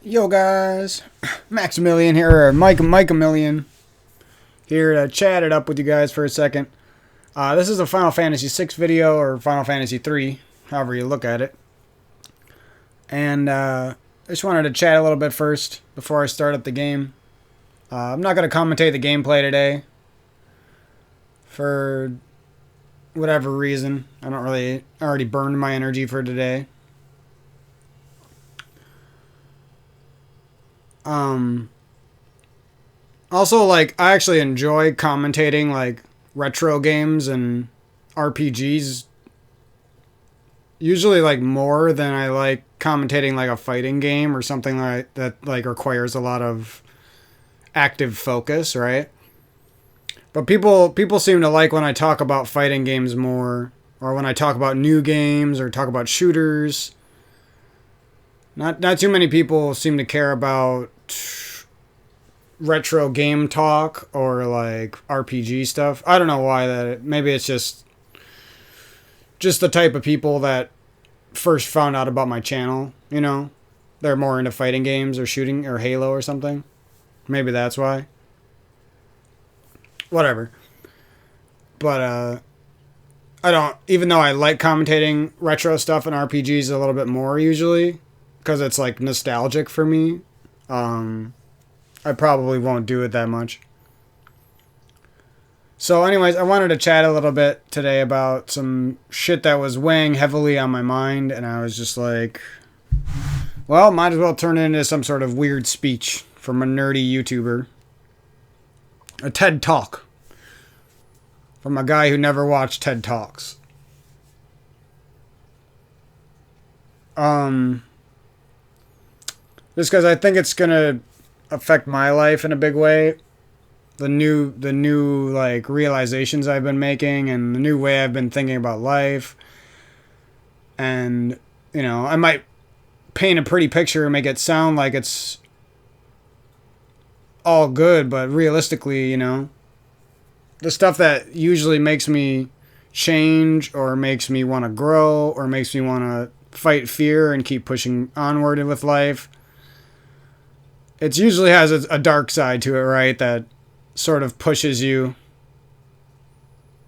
Yo guys, Maximilian here, or Mike a Million, here to chat it up with you guys for a second. This is a Final Fantasy VI video, or Final Fantasy 3, however you look at it. And I just wanted to chat a little bit first, before I start up the game. I'm not going to commentate the gameplay today, for whatever reason. I already burned my energy for today. Also, like, I actually enjoy commentating, like, retro games and RPGs. Usually, like, more than I like commentating, like, a fighting game or something like that, like, requires a lot of active focus, right? But people seem to like when I talk about fighting games more, or when I talk about new games, or talk about shooters. Not too many people seem to care about retro game talk or like RPG stuff. I don't know why that. Maybe it's just the type of people that first found out about my channel, you know? They're more into fighting games or shooting or Halo or something. Maybe that's why. Whatever. But I don't, even though I like commentating retro stuff and RPGs a little bit more usually, because it's like nostalgic for me, I probably won't do it that much. So anyways, I wanted to chat a little bit today about some shit that was weighing heavily on my mind, and I was just like, well, might as well turn it into some sort of weird speech from a nerdy YouTuber. A TED Talk. From a guy who never watched TED Talks. Just because I think it's gonna affect my life in a big way. The new like realizations I've been making, and the new way I've been thinking about life. And, you know, I might paint a pretty picture and make it sound like it's all good, but realistically, you know, the stuff that usually makes me change or makes me want to grow or makes me want to fight fear and keep pushing onward with life, it usually has a dark side to it, right? That sort of pushes you,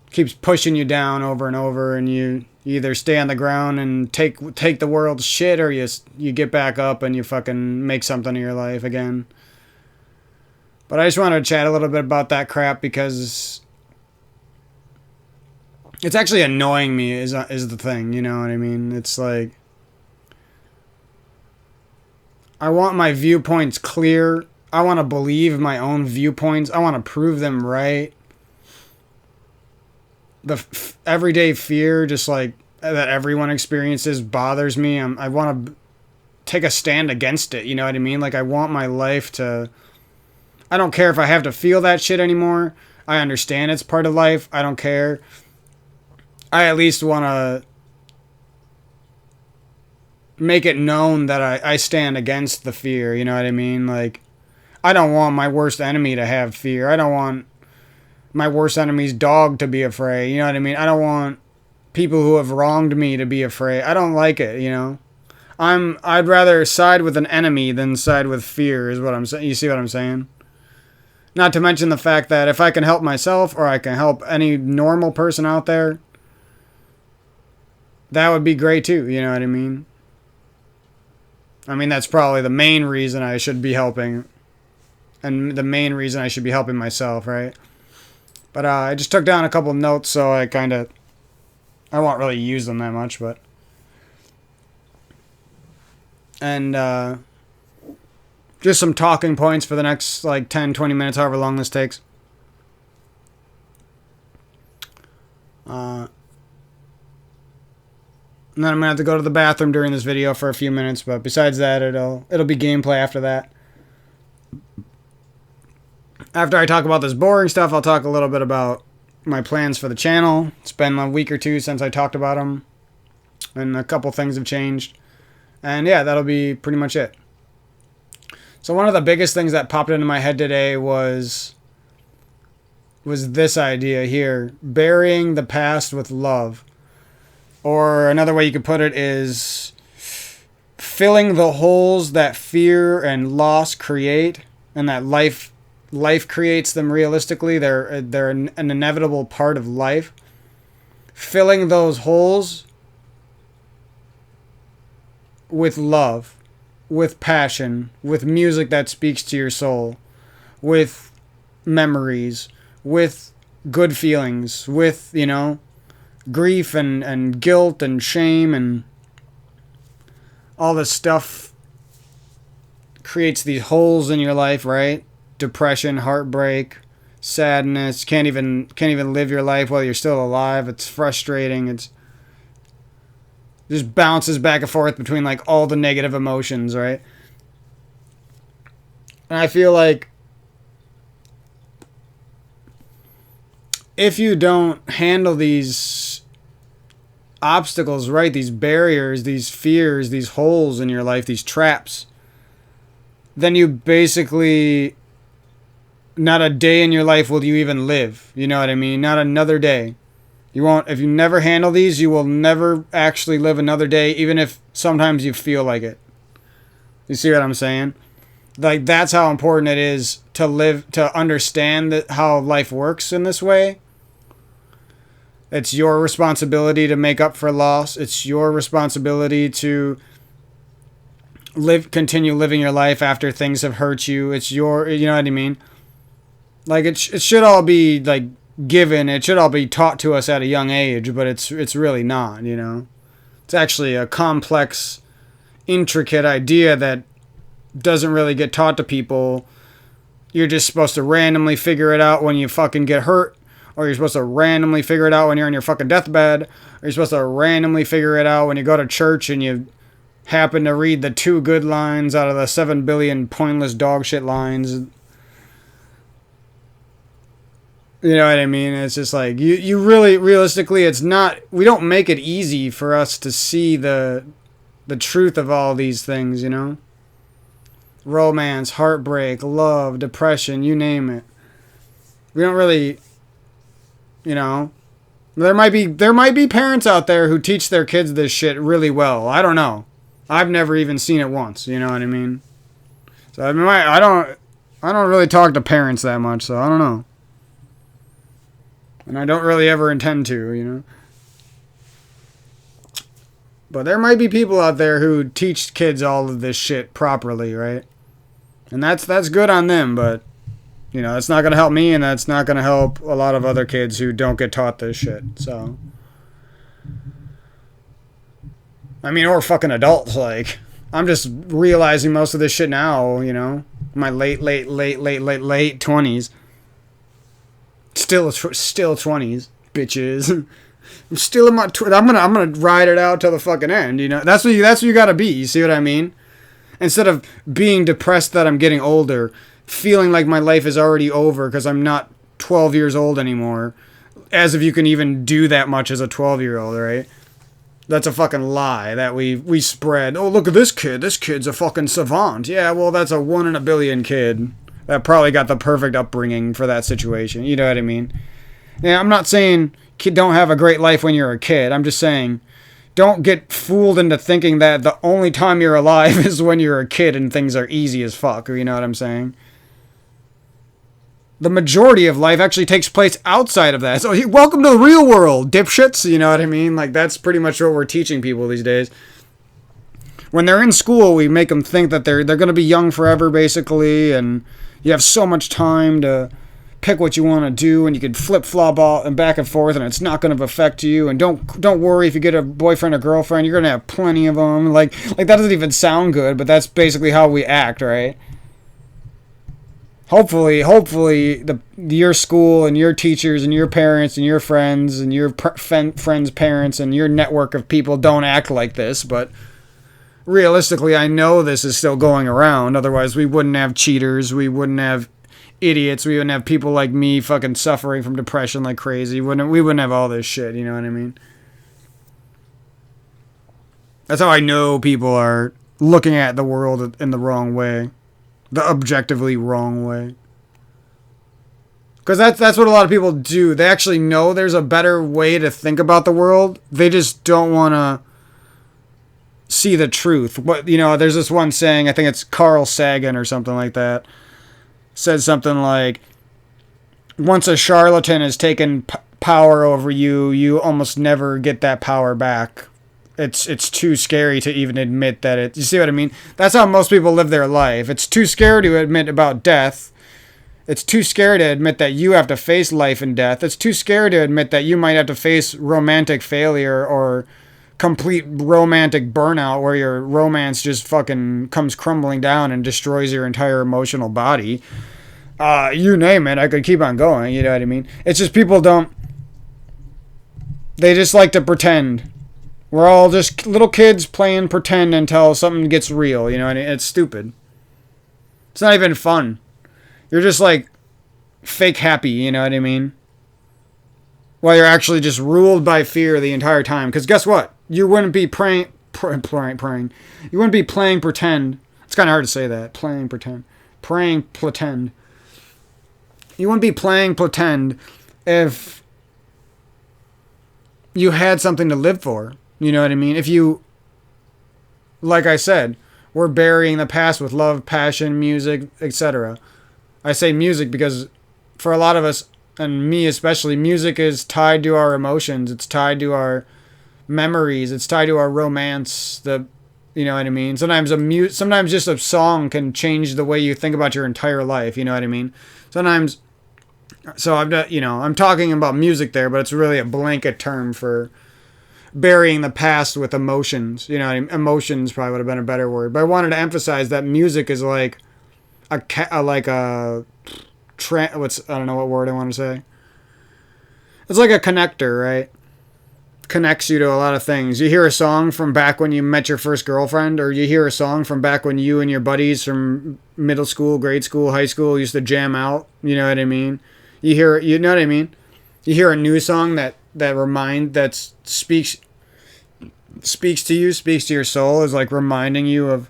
keeps pushing you down over and over, and you either stay on the ground and take the world's shit, or you get back up and you fucking make something of your life again. But I just wanted to chat a little bit about that crap because it's actually annoying me is the thing, you know what I mean? It's like, I want my viewpoints clear. I want to believe my own viewpoints. I want to prove them right. The everyday fear, just like that everyone experiences, bothers me. I want to take a stand against it. You know what I mean? Like, I want my life to. I don't care if I have to feel that shit anymore. I understand it's part of life. I don't care. I at least want to make it known that I stand against the fear. You know what I mean? Like, I don't want my worst enemy to have fear. I don't want my worst enemy's dog to be afraid. You know what I mean? I don't want people who have wronged me to be afraid. I don't like it, you know? I'd rather side with an enemy than side with fear, is what I'm saying. You see what I'm saying? Not to mention the fact that if I can help myself, or I can help any normal person out there, that would be great too, you know what I mean? I mean, that's probably the main reason I should be helping. And the main reason I should be helping myself, right? But I just took down a couple notes, so I won't really use them that much, but. And just some talking points for the next, like, 10, 20 minutes, however long this takes. And then I'm gonna have to go to the bathroom during this video for a few minutes, but besides that, it'll be gameplay after that. After I talk about this boring stuff, I'll talk a little bit about my plans for the channel. It's been a week or two since I talked about them, and a couple things have changed. And yeah, that'll be pretty much it. So one of the biggest things that popped into my head today was this idea here: burying the past with love. Or another way you could put it is filling the holes that fear and loss create, and that life creates them realistically. They're an inevitable part of life. Filling those holes with love, with passion, with music that speaks to your soul, with memories, with good feelings, with, grief and guilt and shame and all this stuff creates these holes in your life, right? Depression, heartbreak, sadness, can't even live your life while you're still alive. It's frustrating. It's just bounces back and forth between like all the negative emotions, right? And I feel like if you don't handle these obstacles, right, these barriers, these fears, these holes in your life, these traps, then you basically, not a day in your life will you even live. You know what I mean? Not another day. You won't, if you never handle these, you will never actually live another day, even if sometimes you feel like it. You see what I'm saying? Like, that's how important it is to live, to understand that how life works in this way. It's your responsibility to make up for loss. It's your responsibility to continue living your life after things have hurt you. It's your, you know what I mean? Like, it should all be like given. It should all be taught to us at a young age, but it's really not, It's actually a complex, intricate idea that doesn't really get taught to people. You're just supposed to randomly figure it out when you fucking get hurt, or you're supposed to randomly figure it out when you're on your fucking deathbed, or you're supposed to randomly figure it out when you go to church and you happen to read the 2 good lines out of the 7 billion pointless dog shit lines. You know what I mean? It's just like, you really, realistically, it's not, we don't make it easy for us to see the truth of all these things, Romance, heartbreak, love, depression, you name it. We don't really, there might be parents out there who teach their kids this shit really well. I don't know. I've never even seen it once, you know what I mean? So I mean, I don't really talk to parents that much, so I don't know. And I don't really ever intend to, But there might be people out there who teach kids all of this shit properly, right? And that's good on them, but, it's not going to help me, and that's not going to help a lot of other kids who don't get taught this shit, so. I mean, or fucking adults, like. I'm just realizing most of this shit now, My late 20s. Still 20s, bitches. I'm still in my. I'm gonna ride it out till the fucking end. That's what you gotta be. You see what I mean? Instead of being depressed that I'm getting older, feeling like my life is already over because I'm not 12 years old anymore, as if you can even do that much as a 12-year-old, right? That's a fucking lie that we spread. Oh, look at this kid. This kid's a fucking savant. Yeah, well, that's a 1 in a billion kid. That probably got the perfect upbringing for that situation. You know what I mean? Yeah, I'm not saying don't have a great life when you're a kid. I'm just saying don't get fooled into thinking that the only time you're alive is when you're a kid and things are easy as fuck. You know what I'm saying? The majority of life actually takes place outside of that. So welcome to the real world, dipshits. You know what I mean? Like, that's pretty much what we're teaching people these days. When they're in school, we make them think that they're going to be young forever, basically, and you have so much time to pick what you want to do, and you can flip-flop all and back and forth, and it's not going to affect you. And don't worry if you get a boyfriend or girlfriend, you're going to have plenty of them. Like that doesn't even sound good, but that's basically how we act, right? Hopefully, your school and your teachers and your parents and your friends and your friends' parents and your network of people don't act like this, but realistically, I know this is still going around. Otherwise, we wouldn't have cheaters. We wouldn't have idiots. We wouldn't have people like me fucking suffering from depression like crazy. We wouldn't have all this shit. You know what I mean? That's how I know people are looking at the world in the wrong way. The objectively wrong way. Because that's what a lot of people do. They actually know there's a better way to think about the world. They just don't want to see the truth. What, you know, there's this one saying, I think it's Carl Sagan or something like that, says something like, once a charlatan has taken power over you, you almost never get that power back. It's too scary to even admit that it. You see what I mean? That's how most people live their life. It's too scary to admit about death. It's too scary to admit that you have to face life and death. It's too scary to admit that you might have to face romantic failure or complete romantic burnout where your romance just fucking comes crumbling down and destroys your entire emotional body. You name it. I could keep on going. You know what I mean? It's just people don't. They just like to pretend. We're all just little kids playing pretend until something gets real, you know, and it's stupid. It's not even fun. You're just like fake happy, you know what I mean? While you're actually just ruled by fear the entire time. Because guess what? You wouldn't be praying. You wouldn't be playing pretend. It's kind of hard to say that. Playing pretend. Praying pretend. You wouldn't be playing pretend if you had something to live for. You know what I mean? If you, like I said, we're burying the past with love, passion, music, etc. I say music because for a lot of us, and me especially, music is tied to our emotions. It's tied to our memories. It's tied to our romance. You know what I mean? Sometimes just a song can change the way you think about your entire life. You know what I mean? Sometimes, so I'm talking about music there, but it's really a blanket term for burying the past with emotions. You know, emotions probably would have been a better word. But I wanted to emphasize that music is like I don't know what word I want to say. It's like a connector, right? Connects you to a lot of things. You hear a song from back when you met your first girlfriend, or you hear a song from back when you and your buddies from middle school, grade school, high school used to jam out. You know what I mean? You know what I mean? You hear a new song that speaks to you, speaks to your soul, is like reminding you of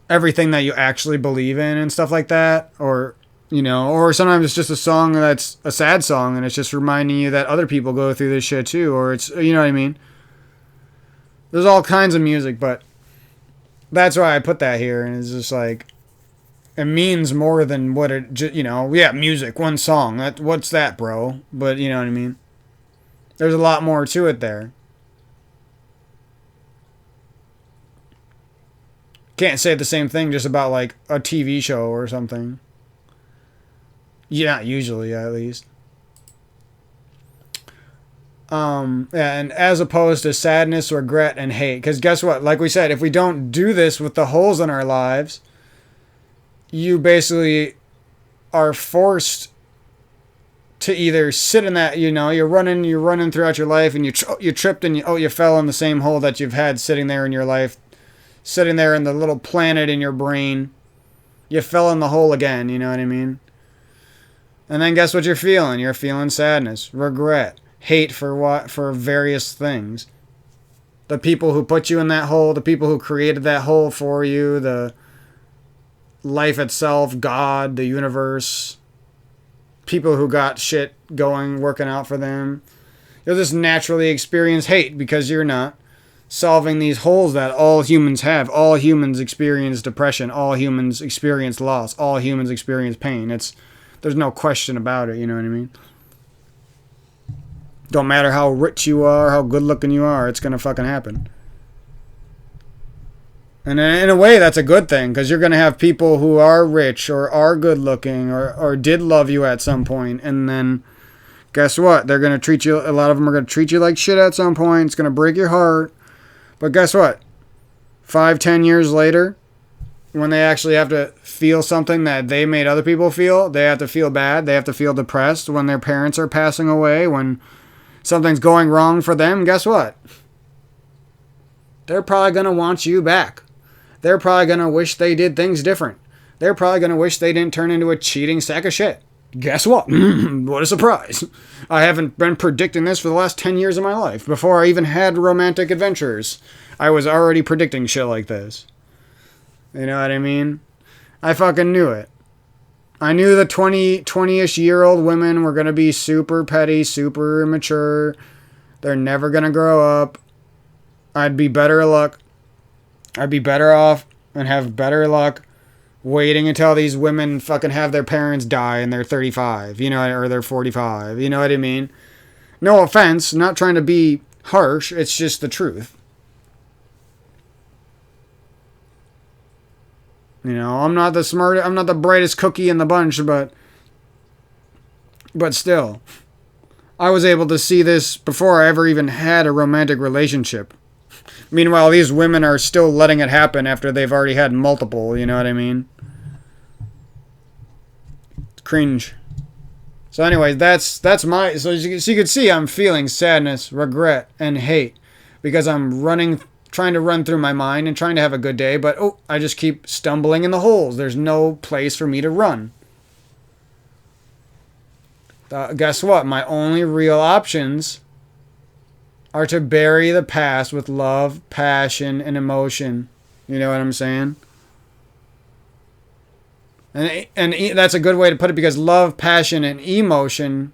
everything that you actually believe in and stuff like that. Or, you know, or sometimes it's just a song that's a sad song and it's just reminding you that other people go through this shit too. Or it's, you know what I mean? There's all kinds of music, but that's why I put that here. And it's just like, it means more than what it, you know, yeah, music, one song. What's that, bro? But you know what I mean? There's a lot more to it there. Can't say the same thing just about like a TV show or something. Yeah, usually at least. Yeah, and as opposed to sadness, regret, and hate. Because guess what? Like we said, if we don't do this with the holes in our lives, you basically are forced to either sit in that, you know, you're running throughout your life and you tripped and you fell in the same hole that you've had sitting there in your life, sitting there in the little planet in your brain. You fell in the hole again, you know what I mean? And then guess what you're feeling? You're feeling sadness, regret, hate for various things. The people who put you in that hole, the people who created that hole for you, the life itself, God, the universe, people who got shit going, working out for them. You'll just naturally experience hate because you're not solving these holes that all humans have. All humans experience depression. All humans experience loss. All humans experience pain. There's no question about it, you know what I mean? Don't matter how rich you are, how good looking you are, it's gonna fucking happen. And in a way, that's a good thing, because you're going to have people who are rich or are good looking or did love you at some point. And then guess what? They're going to treat you, a lot of them are going to treat you like shit at some point. It's going to break your heart. But guess what? 5-10 years later, when they actually have to feel something that they made other people feel, they have to feel bad. They have to feel depressed when their parents are passing away, when something's going wrong for them. Guess what? They're probably going to want you back. They're probably going to wish they did things different. They're probably going to wish they didn't turn into a cheating sack of shit. Guess what? What a surprise. I haven't been predicting this for the last 10 years of my life. Before I even had romantic adventures, I was already predicting shit like this. You know what I mean? I fucking knew it. I knew the 20-ish year old women were going to be super petty, super immature. They're never going to grow up. I'd be better luck. I'd be better off and have better luck waiting until these women fucking have their parents die and they're 35, you know, or they're 45. You know what I mean? No offense, not trying to be harsh. It's just the truth. You know, I'm not the brightest cookie in the bunch, but still, I was able to see this before I ever even had a romantic relationship. Meanwhile, these women are still letting it happen after they've already had multiple, you know what I mean? Cringe. So anyways, that's my, so you can see I'm feeling sadness, regret, and hate because I'm trying to run through my mind and trying to have a good day, but I just keep stumbling in the holes. There's no place for me to run. Guess what? My only real options are to bury the past with love, passion, and emotion. You know what I'm saying? And that's a good way to put it because love, passion, and emotion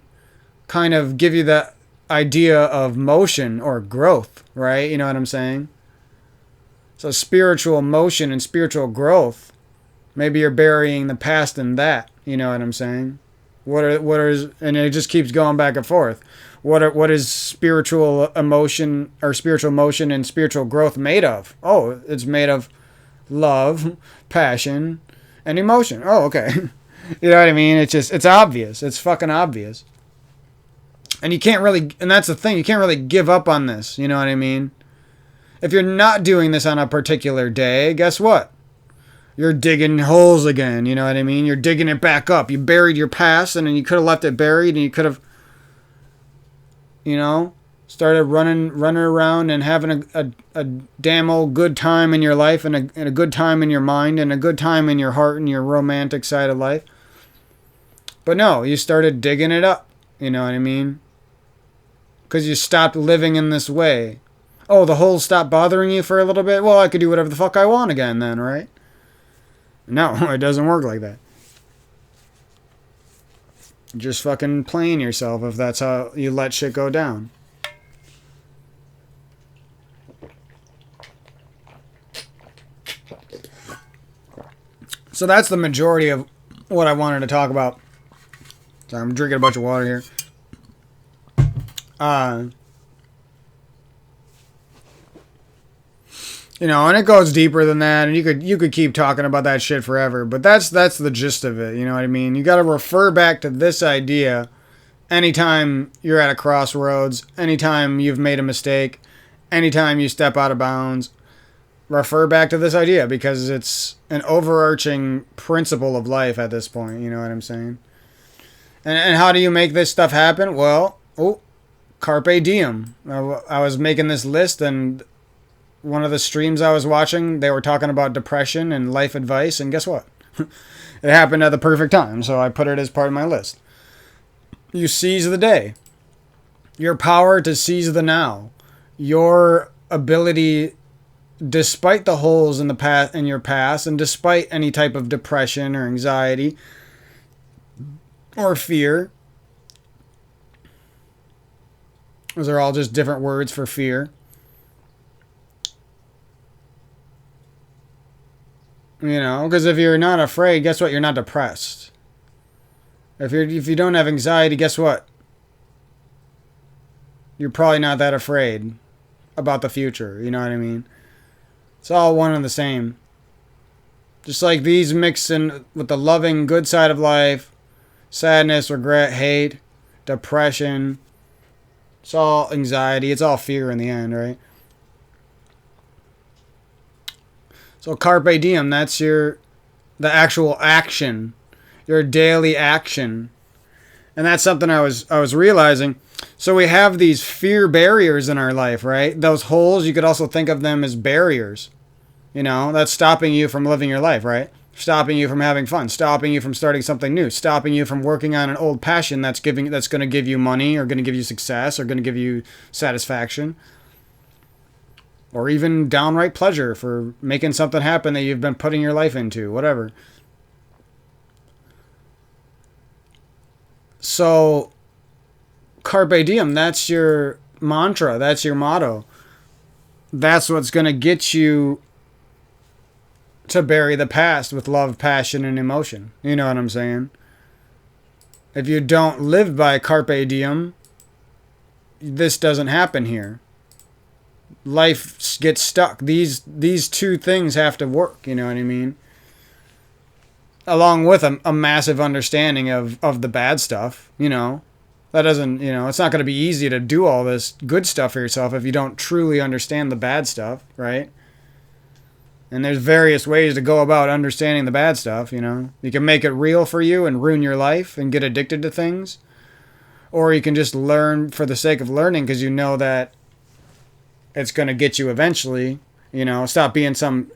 kind of give you the idea of motion or growth, right? You know what I'm saying? So spiritual motion and spiritual growth. Maybe you're burying the past in that. You know what I'm saying? And it just keeps going back and forth. What is spiritual emotion or spiritual motion and spiritual growth made of? Oh, it's made of love, passion, and emotion. Oh, okay. You know what I mean? It's obvious. It's fucking obvious. And that's the thing, you can't really give up on this. You know what I mean? If you're not doing this on a particular day, guess what? You're digging holes again. You know what I mean? You're digging it back up. You buried your past and then you could have left it buried and you could have, you know, started running around and having a damn old good time in your life and a good time in your mind and a good time in your heart and your romantic side of life. But no, you started digging it up. You know what I mean? Because you stopped living in this way. Oh, the holes stopped bothering you for a little bit? Well, I could do whatever the fuck I want again then, right? No, it doesn't work like that. You're just fucking playing yourself if that's how you let shit go down. So that's the majority of what I wanted to talk about. Sorry, I'm drinking a bunch of water here. You know, and it goes deeper than that, and you could keep talking about that shit forever, but that's the gist of it, you know what I mean? You got to refer back to this idea anytime you're at a crossroads, anytime you've made a mistake, anytime you step out of bounds. Refer back to this idea because it's an overarching principle of life at this point, you know what I'm saying? And how do you make this stuff happen? Well, carpe diem. I was making this list, and one of the streams I was watching, they were talking about depression and life advice, and guess what? It happened at the perfect time, so I put it as part of my list. You seize the day. Your power to seize the now. Your ability, despite the holes in your past, and despite any type of depression or anxiety or fear. Those are all just different words for fear. You know, because if you're not afraid, guess what? You're not depressed. If you don't have anxiety, guess what? You're probably not that afraid about the future. You know what I mean? It's all one and the same. Just like these mix in with the loving, good side of life, sadness, regret, hate, depression. It's all anxiety. It's all fear in the end, right? So carpe diem, that's the actual action, your daily action. And that's something I was realizing. So we have these fear barriers in our life, right? Those holes, you could also think of them as barriers. You know, that's stopping you from living your life, right? Stopping you from having fun, stopping you from starting something new, stopping you from working on an old passion that's going to give you money or going to give you success or going to give you satisfaction. Or even downright pleasure for making something happen that you've been putting your life into, whatever. So, carpe diem, that's your mantra, that's your motto. that's what's going to get you to bury the past with love, passion, and emotion. You know what I'm saying? If you don't live by carpe diem, this doesn't happen here. Life gets stuck. These two things have to work, you know what I mean? Along with a massive understanding of the bad stuff, you know. That doesn't, you know, it's not going to be easy to do all this good stuff for yourself if you don't truly understand the bad stuff, right? And there's various ways to go about understanding the bad stuff, you know. You can make it real for you and ruin your life and get addicted to things. Or you can just learn for the sake of learning because you know that it's going to get you eventually. You know, stop being some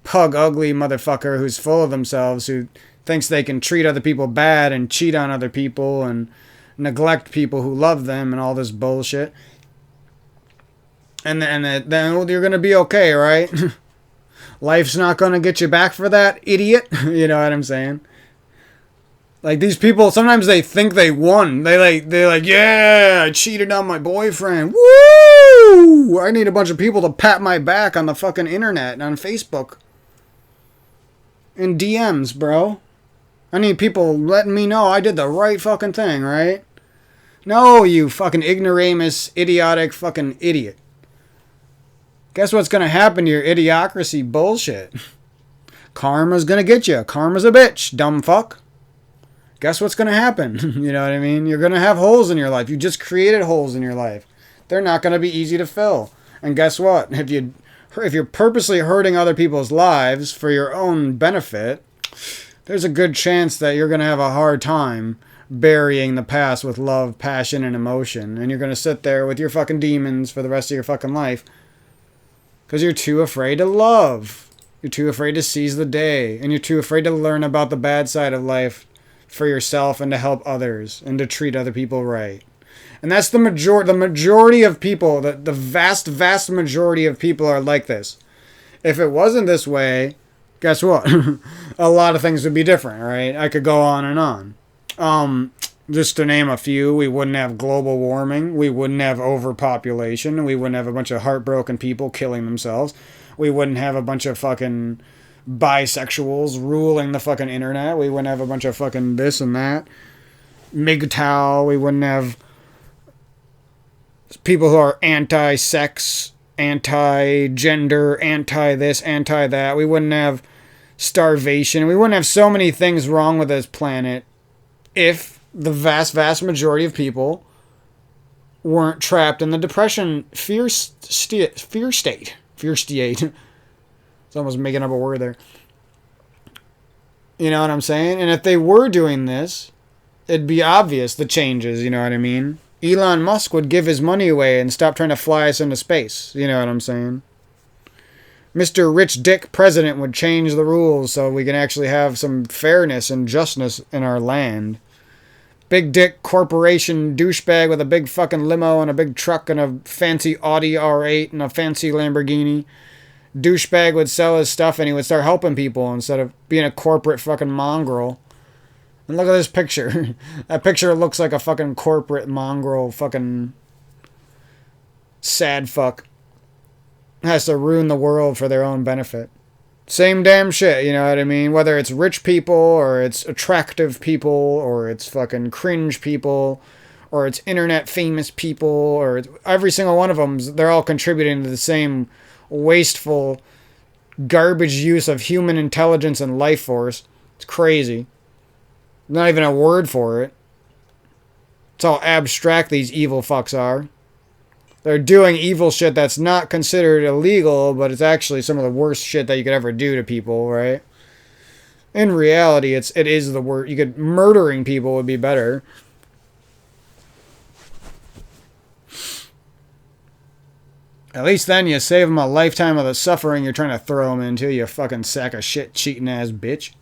pug ugly motherfucker who's full of themselves, who thinks they can treat other people bad and cheat on other people and neglect people who love them and all this bullshit. And then you're going to be okay, right? Life's not going to get you back for that, idiot. You know what I'm saying? Like, these people, sometimes they think they won. They're like, yeah, I cheated on my boyfriend. Woo! I need a bunch of people to pat my back on the fucking internet and on Facebook. In DMs, bro. I need people letting me know I did the right fucking thing, right? No, you fucking ignoramus, idiotic fucking idiot. Guess what's gonna happen to your idiocracy bullshit? Karma's gonna get you. Karma's a bitch, dumb fuck. Guess what's gonna happen? You know what I mean? You're gonna have holes in your life. You just created holes in your life. They're not gonna be easy to fill. And guess what? If you're purposely hurting other people's lives for your own benefit, there's a good chance that you're gonna have a hard time burying the past with love, passion, and emotion. And you're gonna sit there with your fucking demons for the rest of your fucking life. Because you're too afraid to love. You're too afraid to seize the day. And you're too afraid to learn about the bad side of life for yourself and to help others and to treat other people right. And that's the majority of people, the vast, vast majority of people are like this. If it wasn't this way, guess what? A lot of things would be different, right? I could go on and on. Just to name a few, we wouldn't have global warming. We wouldn't have overpopulation. We wouldn't have a bunch of heartbroken people killing themselves. We wouldn't have a bunch of fucking bisexuals ruling the fucking internet. We wouldn't have a bunch of fucking this and that. MGTOW. We wouldn't have people who are anti-sex, anti-gender, anti-this, anti-that. We wouldn't have starvation. We wouldn't have so many things wrong with this planet if the vast, vast majority of people weren't trapped in the depression fear state. It's almost making up a word there. You know what I'm saying? And if they were doing this, it'd be obvious, the changes, you know what I mean? Elon Musk would give his money away and stop trying to fly us into space. You know what I'm saying? Mr. Rich Dick President would change the rules so we can actually have some fairness and justness in our land. Big dick corporation douchebag with a big fucking limo and a big truck and a fancy Audi R8 and a fancy Lamborghini. Douchebag would sell his stuff and he would start helping people instead of being a corporate fucking mongrel. And look at this picture. That picture looks like a fucking corporate mongrel fucking sad fuck. Has to ruin the world for their own benefit. Same damn shit, you know what I mean? Whether it's rich people, or it's attractive people, or it's fucking cringe people, or it's internet famous people, or it's, every single one of them, they're all contributing to the same wasteful, garbage use of human intelligence and life force. It's crazy. Not even a word for it. It's how abstract these evil fucks are. They're doing evil shit that's not considered illegal, but it's actually some of the worst shit that you could ever do to people, right? In reality, it is the worst. Murdering people would be better. At least then you save them a lifetime of the suffering you're trying to throw them into, you fucking sack of shit cheating ass bitch.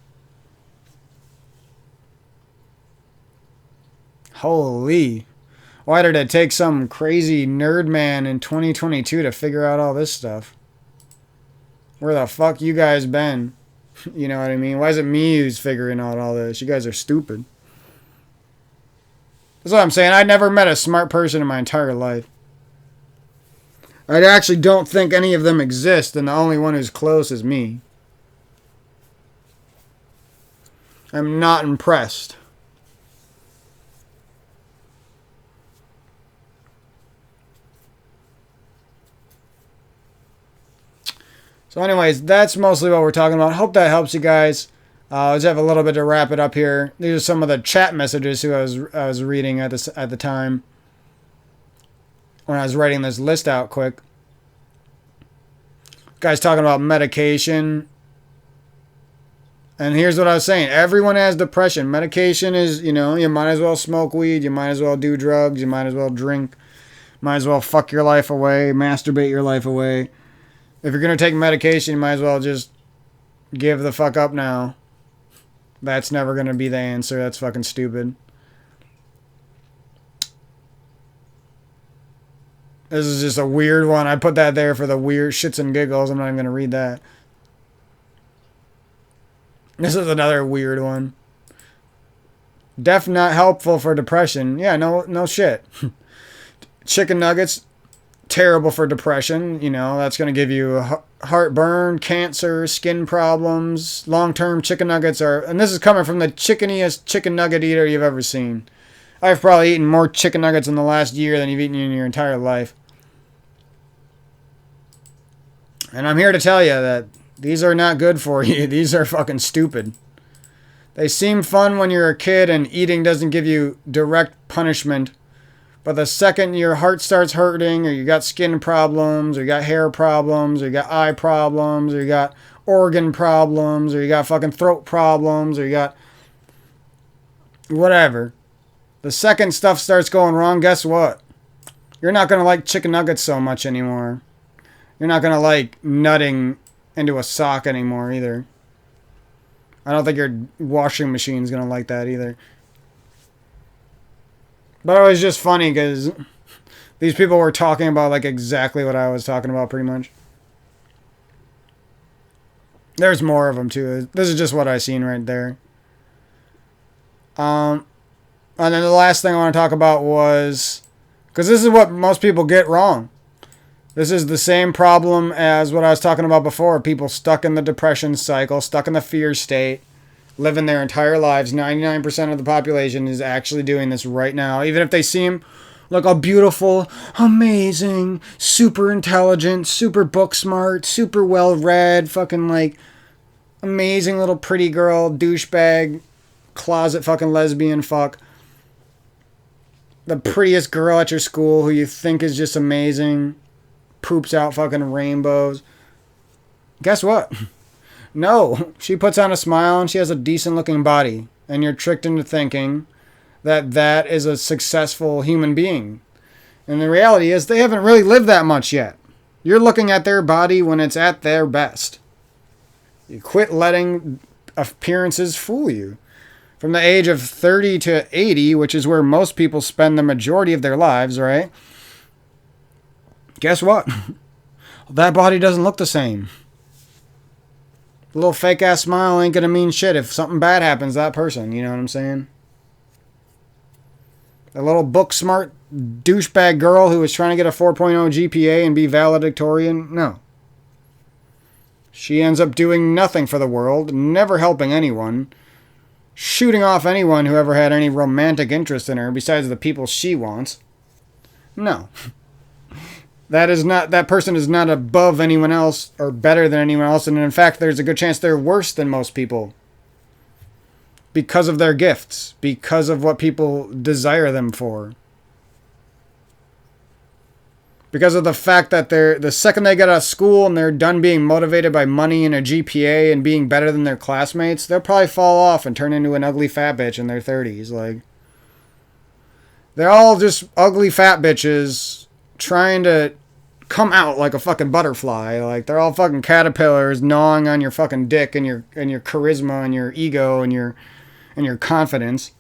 Holy. Why did it take some crazy nerd man in 2022 to figure out all this stuff? Where the fuck you guys been? You know what I mean? Why is it me who's figuring out all this? You guys are stupid. That's what I'm saying. I never met a smart person in my entire life. I actually don't think any of them exist, and the only one who's close is me. I'm not impressed. So anyways, that's mostly what we're talking about. Hope that helps you guys. Let's have a little bit to wrap it up here. These are some of the chat messages who I was reading at the time when I was writing this list out quick. Guys talking about medication. And here's what I was saying. Everyone has depression. Medication is, you might as well smoke weed. You might as well do drugs. You might as well drink. Might as well fuck your life away. Masturbate your life away. If you're going to take medication, you might as well just give the fuck up now. That's never going to be the answer. That's fucking stupid. This is just a weird one. I put that there for the weird shits and giggles. I'm not even going to read that. This is another weird one. Def not helpful for depression. Yeah, no shit. Chicken nuggets, terrible for depression. That's going to give you heartburn, cancer, skin problems. Long-term chicken nuggets are... And this is coming from the chickeniest chicken nugget eater you've ever seen. I've probably eaten more chicken nuggets in the last year than you've eaten in your entire life. And I'm here to tell you that these are not good for you. These are fucking stupid. They seem fun when you're a kid and eating doesn't give you direct punishment. But the second your heart starts hurting, or you got skin problems, or you got hair problems, or you got eye problems, or you got organ problems, or you got fucking throat problems, or you got whatever. The second stuff starts going wrong, guess what? You're not going to like chicken nuggets so much anymore. You're not going to like nutting into a sock anymore either. I don't think your washing machine's going to like that either. But it was just funny because these people were talking about like exactly what I was talking about pretty much. There's more of them too. This is just what I seen right there. And then the last thing I want to talk about was... Because this is what most people get wrong. This is the same problem as what I was talking about before. People stuck in the depression cycle, stuck in the fear state, living their entire lives. 99% of the population is actually doing this right now. Even if they seem like a beautiful, amazing, super intelligent, super book smart, super well read, fucking like amazing little pretty girl, douchebag, closet fucking lesbian fuck. The prettiest girl at your school who you think is just amazing. Poops out fucking rainbows. Guess what? No, she puts on a smile and she has a decent looking body. And you're tricked into thinking that that is a successful human being. And the reality is they haven't really lived that much yet. You're looking at their body when it's at their best. You quit letting appearances fool you. From the age of 30 to 80, which is where most people spend the majority of their lives, right? Guess what? That body doesn't look the same. A little fake ass smile ain't gonna mean shit if something bad happens to that person, you know what I'm saying? A little book smart douchebag girl who was trying to get a 4.0 GPA and be valedictorian, no. She ends up doing nothing for the world, never helping anyone, shooting off anyone who ever had any romantic interest in her besides the people she wants. No. That person is not above anyone else or better than anyone else, and in fact there's a good chance they're worse than most people. Because of their gifts, because of what people desire them for. Because of the fact that the second they get out of school and they're done being motivated by money and a GPA and being better than their classmates, they'll probably fall off and turn into an ugly fat bitch in their 30s. Like, they're all just ugly fat bitches trying to come out like a fucking butterfly. Like, they're all fucking caterpillars gnawing on your fucking dick and your charisma and your ego and your confidence.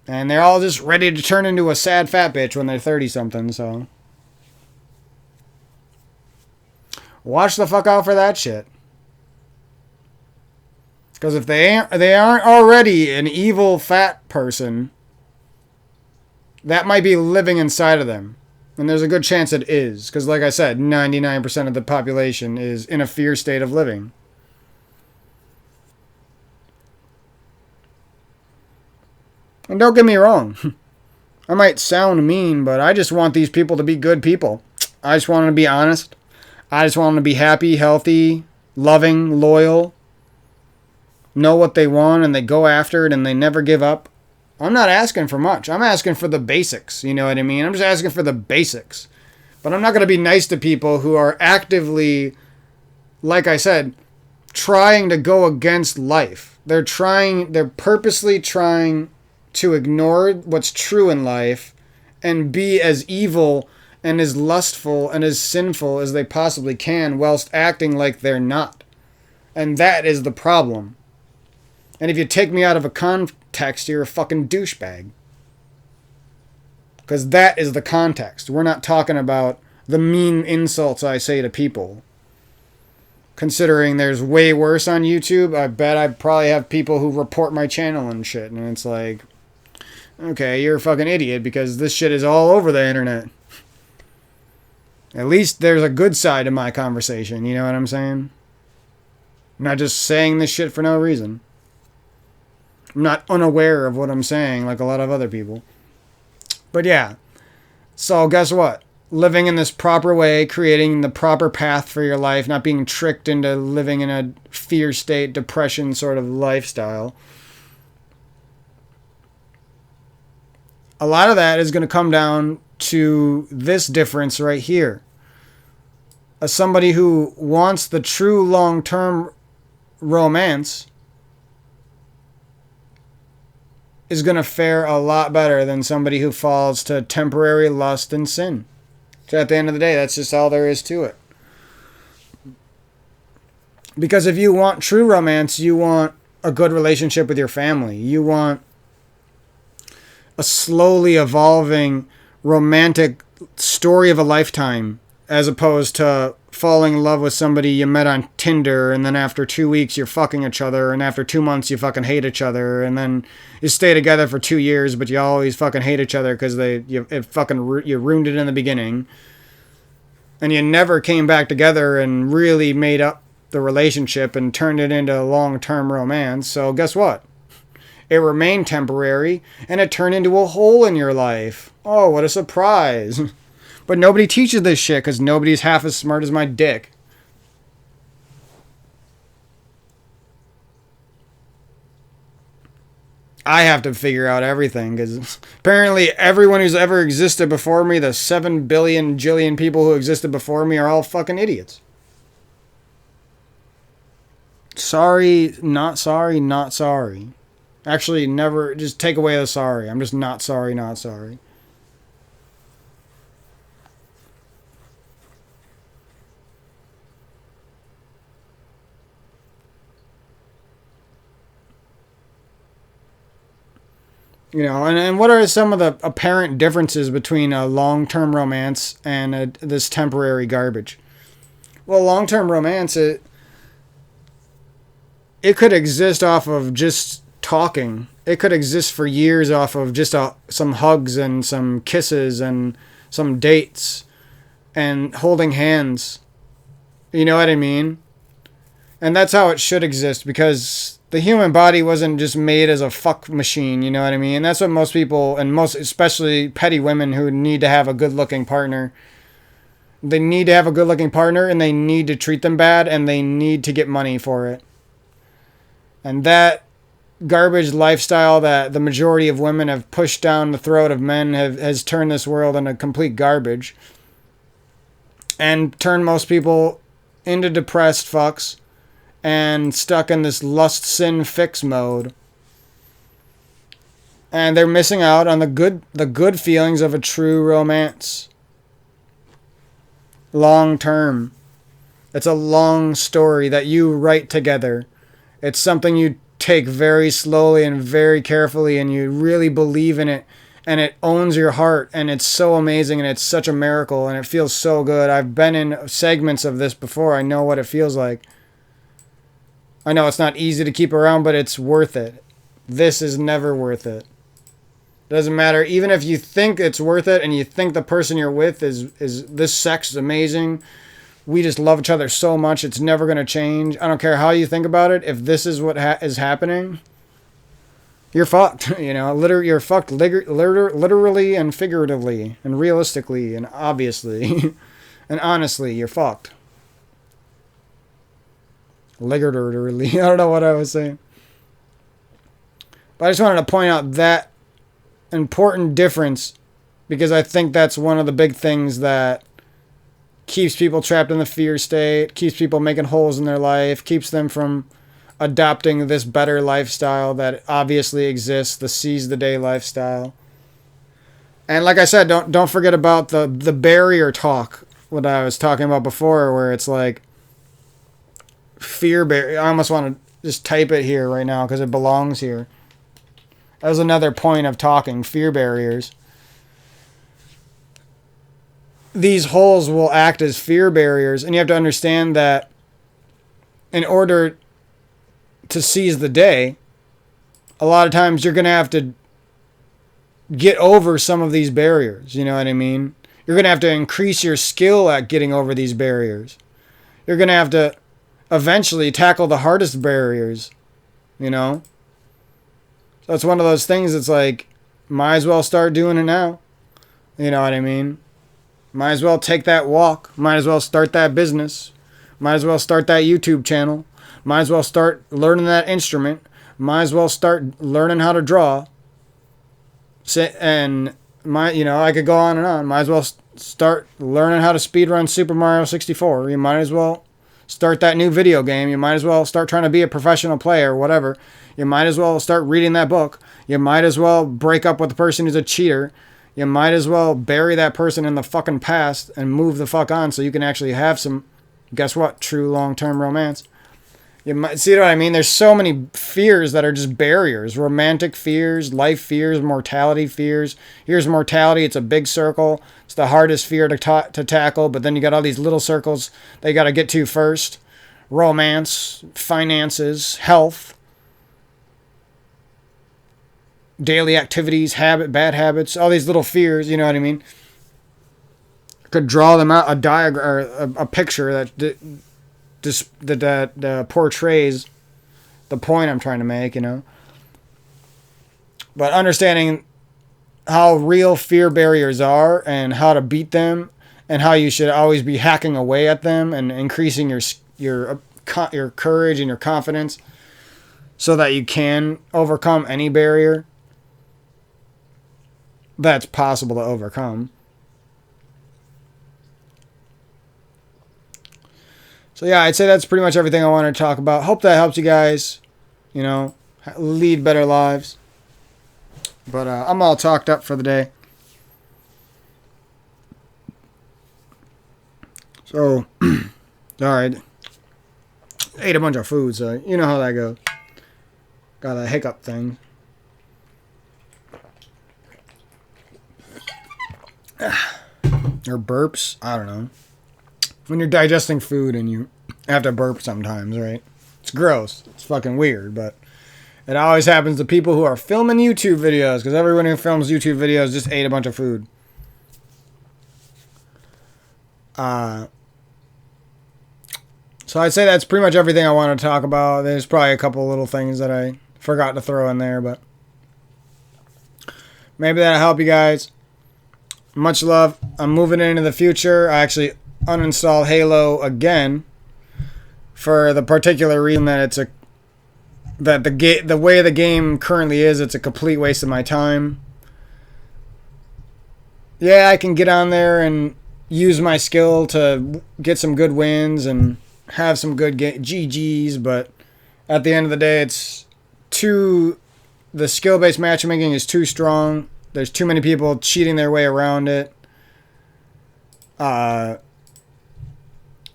And they're all just ready to turn into a sad fat bitch when they're 30-something, so... Watch the fuck out for that shit. Because if they aren't already an evil fat person, that might be living inside of them. And there's a good chance it is. Because like I said, 99% of the population is in a fear state of living. And don't get me wrong. I might sound mean, but I just want these people to be good people. I just want them to be honest. I just want them to be happy, healthy, loving, loyal. Know what they want and they go after it and they never give up. I'm not asking for much. I'm asking for the basics. You know what I mean? I'm just asking for the basics. But I'm not going to be nice to people who are actively, like I said, trying to go against life. They're purposely trying to ignore what's true in life and be as evil and as lustful and as sinful as they possibly can whilst acting like they're not. And that is the problem. And if you take me out of a context, you're a fucking douchebag. Because that is the context. We're not talking about the mean insults I say to people. Considering there's way worse on YouTube, I bet I probably have people who report my channel and shit. And it's like, okay, you're a fucking idiot because this shit is all over the internet. At least there's a good side to my conversation, you know what I'm saying? I'm not just saying this shit for no reason. I'm not unaware of what I'm saying like a lot of other people. But yeah. So guess what? Living in this proper way, creating the proper path for your life, not being tricked into living in a fear state, depression sort of lifestyle. A lot of that is going to come down to this difference right here. As somebody who wants the true long-term romance is going to fare a lot better than somebody who falls to temporary lust and sin. So at the end of the day, that's just all there is to it. Because if you want true romance, you want a good relationship with your family. You want a slowly evolving romantic story of a lifetime, as opposed to falling in love with somebody you met on Tinder and then after 2 weeks you're fucking each other and after 2 months you fucking hate each other and then you stay together for 2 years but you always fucking hate each other because you ruined it in the beginning and you never came back together and really made up the relationship and turned it into a long-term romance. So guess what? It remained temporary and it turned into a hole in your life. Oh, what a surprise. But nobody teaches this shit because nobody's half as smart as my dick. I have to figure out everything because apparently everyone who's ever existed before me, the 7 billion jillion people who existed before me, are all fucking idiots. Sorry, not sorry, not sorry. Actually, never, just take away the sorry. I'm just not sorry, not sorry. You know, and what are some of the apparent differences between a long-term romance and this temporary garbage? Well, long-term romance, it could exist off of just talking. It could exist for years off of just some hugs and some kisses and some dates and holding hands. You know what I mean? And that's how it should exist because the human body wasn't just made as a fuck machine, you know what I mean? And that's what most people, and most especially petty women who need to have a good-looking partner, they need to have a good-looking partner and they need to treat them bad and they need to get money for it. And that garbage lifestyle that the majority of women have pushed down the throat of men has turned this world into complete garbage and turned most people into depressed fucks and stuck in this lust sin fix mode. And they're missing out on the good feelings of a true romance. Long term. It's a long story that you write together. It's something you take very slowly and very carefully and you really believe in it and it owns your heart and it's so amazing and it's such a miracle and it feels so good. I've been in segments of this before. I know what it feels like. I know it's not easy to keep around, but it's worth it. This is never worth it. Doesn't matter. Even if you think it's worth it and you think the person you're with is this sex is amazing. We just love each other so much. It's never going to change. I don't care how you think about it. If this is what is happening, you're fucked. You know, you're fucked literally and figuratively and realistically and obviously and honestly, you're fucked. Literally. I don't know what I was saying. But I just wanted to point out that important difference because I think that's one of the big things that keeps people trapped in the fear state, keeps people making holes in their life, keeps them from adopting this better lifestyle that obviously exists, the seize the day lifestyle. And like I said, don't forget about the barrier talk, what I was talking about before, where it's like fear barrier. I almost want to just type it here right now because it belongs here. That was another point of talking, fear barriers. These holes will act as fear barriers, and you have to understand that in order to seize the day, a lot of times you're going to have to get over some of these barriers. You know what I mean? You're going to have to increase your skill at getting over these barriers. You're going to have to eventually tackle the hardest barriers, you know? So it's one of those things that's like, might as well start doing it now. You know what I mean? Might as well take that walk. Might as well start that business. Might as well start that YouTube channel. Might as well start learning that instrument. Might as well start learning how to draw. And I could go on and on. Might as well start learning how to speedrun Super Mario 64. You might as well start that new video game. You might as well start trying to be a professional player, whatever. You might as well start reading that book. You might as well break up with the person who's a cheater. You might as well bury that person in the fucking past and move the fuck on so you can actually have some, guess what, true long-term romance. You might see what I mean? There's so many fears that are just barriers. Romantic fears, life fears, mortality fears. Here's mortality. It's a big circle. It's the hardest fear to tackle, but then you got all these little circles they got to get to first. Romance, finances, health, daily activities, bad habits, all these little fears, you know what I mean? Could draw them out, a diagram or a picture that portrays the point I'm trying to make, you know? But understanding how real fear barriers are and how to beat them and how you should always be hacking away at them and increasing your courage and your confidence so that you can overcome any barrier that's possible to overcome. So yeah, I'd say that's pretty much everything I wanted to talk about. Hope that helps you guys, you know, lead better lives. But I'm all talked up for the day. So, alright. Ate a bunch of food, so you know how that goes. Got a hiccup thing. Or burps, I don't know. When you're digesting food and you have to burp sometimes, right? It's gross. It's fucking weird, but it always happens to people who are filming YouTube videos, because everyone who films YouTube videos just ate a bunch of food. So I'd say that's pretty much everything I want to talk about. There's probably a couple little things that I forgot to throw in there, but maybe that'll help you guys. Much love. I'm moving into the future. I actually uninstalled Halo again for the particular reason that the way the game currently is, it's a complete waste of my time. Yeah, I can get on there and use my skill to get some good wins and have some good GGs, but at the end of the day, the skill-based matchmaking is too strong. There's too many people cheating their way around it.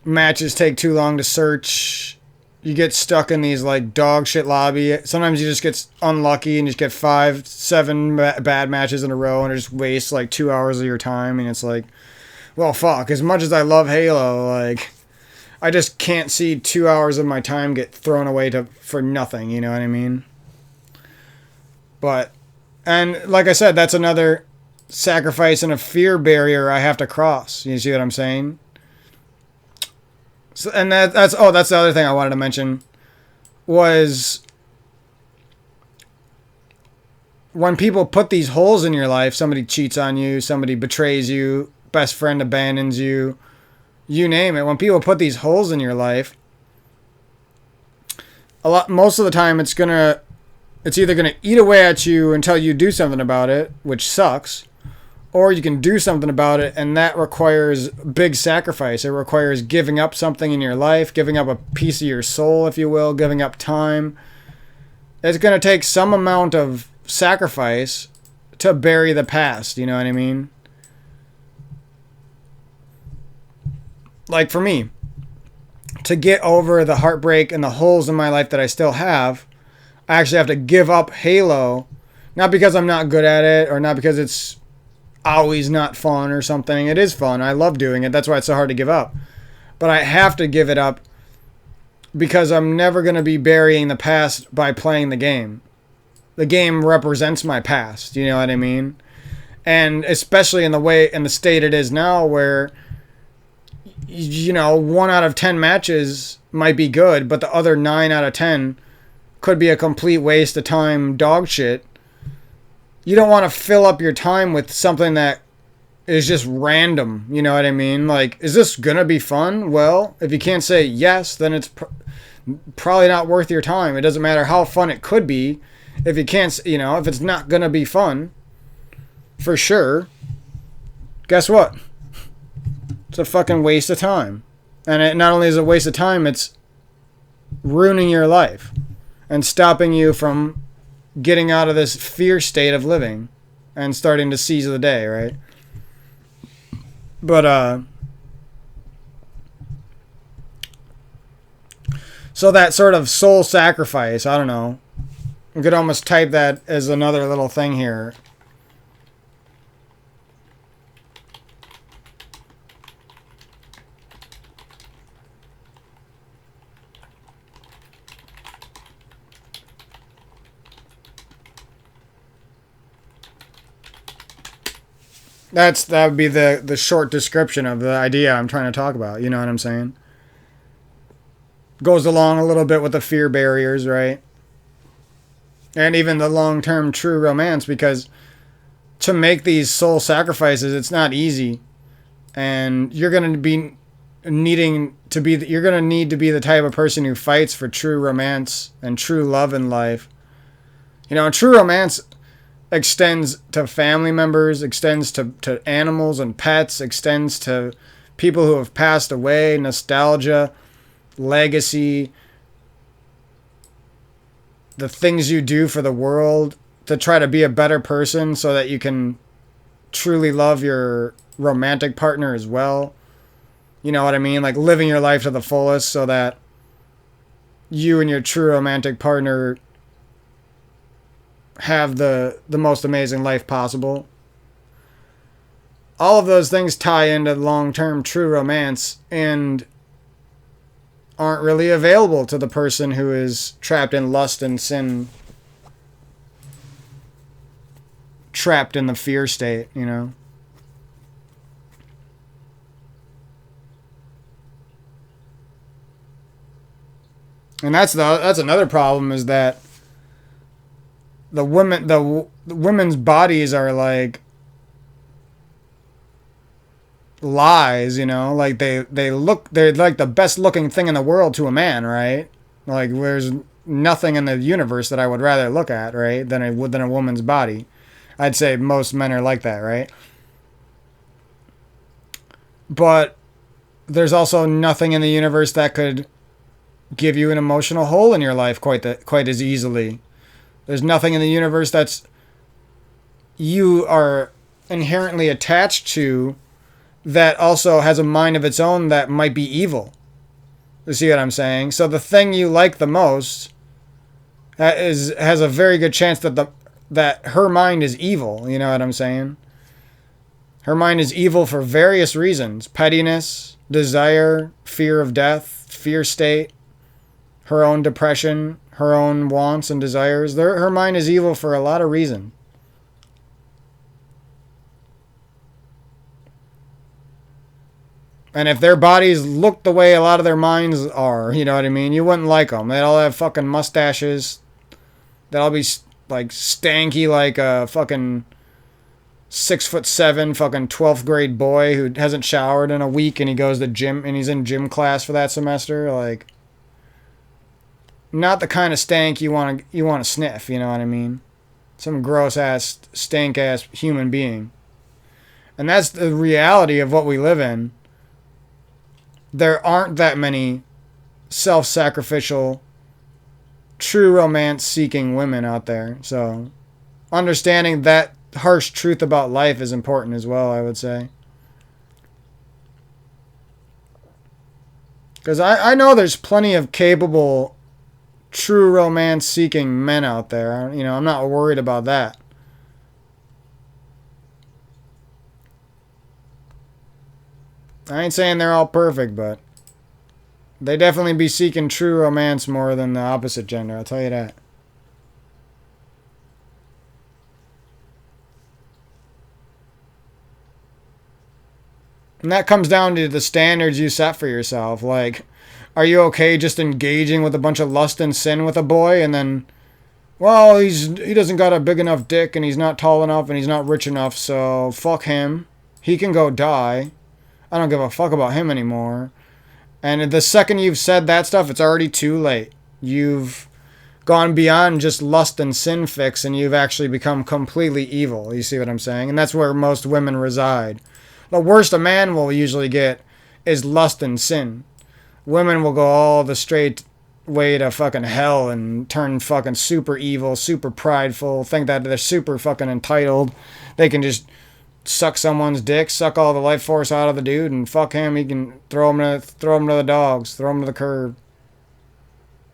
Matches take too long to search. You get stuck in these like dog shit lobby. Sometimes you just get unlucky and just get 5-7 bad matches in a row and it just wastes like 2 hours of your time. And it's like, well, fuck. As much as I love Halo, like, I just can't see 2 hours of my time get thrown away for nothing. You know what I mean? But And like I said, that's another sacrifice and a fear barrier I have to cross. You see what I'm saying? So, and that's the other thing I wanted to mention was when people put these holes in your life, somebody cheats on you, somebody betrays you, best friend abandons you, you name it. When people put these holes in your life, most of the time it's either gonna eat away at you until you do something about it, which sucks, or you can do something about it, and that requires big sacrifice. It requires giving up something in your life, giving up a piece of your soul, if you will, giving up time. It's going to take some amount of sacrifice to bury the past, you know what I mean? Like for me, to get over the heartbreak and the holes in my life that I still have, I actually have to give up Halo, not because I'm not good at it or not because it's always not fun or something. It is fun. I love doing it. That's why it's so hard to give up. But I have to give it up because I'm never going to be burying the past by playing the game. The game represents my past. You know what I mean? And especially in the state it is now where, 1 out of 10 matches might be good, but the other 9 out of 10 could be a complete waste of time, dog shit. You don't want to fill up your time with something that is just random. You know what I mean? Like, is this going to be fun? Well, if you can't say yes, then it's probably not worth your time. It doesn't matter how fun it could be. If you can't, if it's not going to be fun, for sure, guess what? It's a fucking waste of time. And it not only is a waste of time, it's ruining your life and stopping you from getting out of this fear state of living and starting to seize the day, right? But, so that sort of soul sacrifice, I don't know. We could almost type that as another little thing here. That would be the short description of the idea I'm trying to talk about. You know what I'm saying? Goes along a little bit with the fear barriers, right? And even the long-term true romance, because to make these soul sacrifices, it's not easy. And you're going to be you're going to need to be the type of person who fights for true romance and true love in life. True romance extends to family members, extends to animals and pets, extends to people who have passed away, nostalgia, legacy, the things you do for the world to try to be a better person so that you can truly love your romantic partner as well. You know what I mean? Like living your life to the fullest so that you and your true romantic partner have the most amazing life possible. All of those things tie into long-term true romance and aren't really available to the person who is trapped in lust and sin, trapped in the fear state, And that's another problem, is that the women's bodies are like lies, like they're like the best looking thing in the world to a man, right? Like there's nothing in the universe that I would rather look at, right, than a woman's body. I'd say most men are like that, right? But there's also nothing in the universe that could give you an emotional hole in your life quite as easily. There's nothing in the universe that's you are inherently attached to that also has a mind of its own that might be evil. You see what I'm saying? So the thing you like the most has a very good chance that her mind is evil. You know what I'm saying? Her mind is evil for various reasons: pettiness, desire, fear of death, fear state, her own depression, her own wants and desires. Her mind is evil for a lot of reasons. And if their bodies look the way a lot of their minds are, you know what I mean? You wouldn't like them. They'd all have fucking mustaches. They'd all be like stanky like a fucking 6'7" fucking 12th grade boy who hasn't showered in a week and he goes to gym and he's in gym class for that semester. Like, not the kind of stank you want to sniff, you know what I mean? Some gross ass stank ass human being. And that's the reality of what we live in. There aren't that many self-sacrificial, true romance seeking women out there. So understanding that harsh truth about life is important as well, I would say. Because I know there's plenty of capable, true romance seeking men out there. You know, I'm not worried about that. I ain't saying they're all perfect, but they definitely be seeking true romance more than the opposite gender, I'll tell you that. And that comes down to the standards you set for yourself. Like, are you okay just engaging with a bunch of lust and sin with a boy and then, well, he doesn't got a big enough dick and he's not tall enough and he's not rich enough, so fuck him. He can go die. I don't give a fuck about him anymore. And the second you've said that stuff, it's already too late. You've gone beyond just lust and sin fix and you've actually become completely evil. You see what I'm saying? And that's where most women reside. The worst a man will usually get is lust and sin. Women will go all the straight way to fucking hell and turn fucking super evil, super prideful, think that they're super fucking entitled. They can just suck someone's dick, suck all the life force out of the dude, and fuck him. He can throw him to the dogs, throw him to the curb.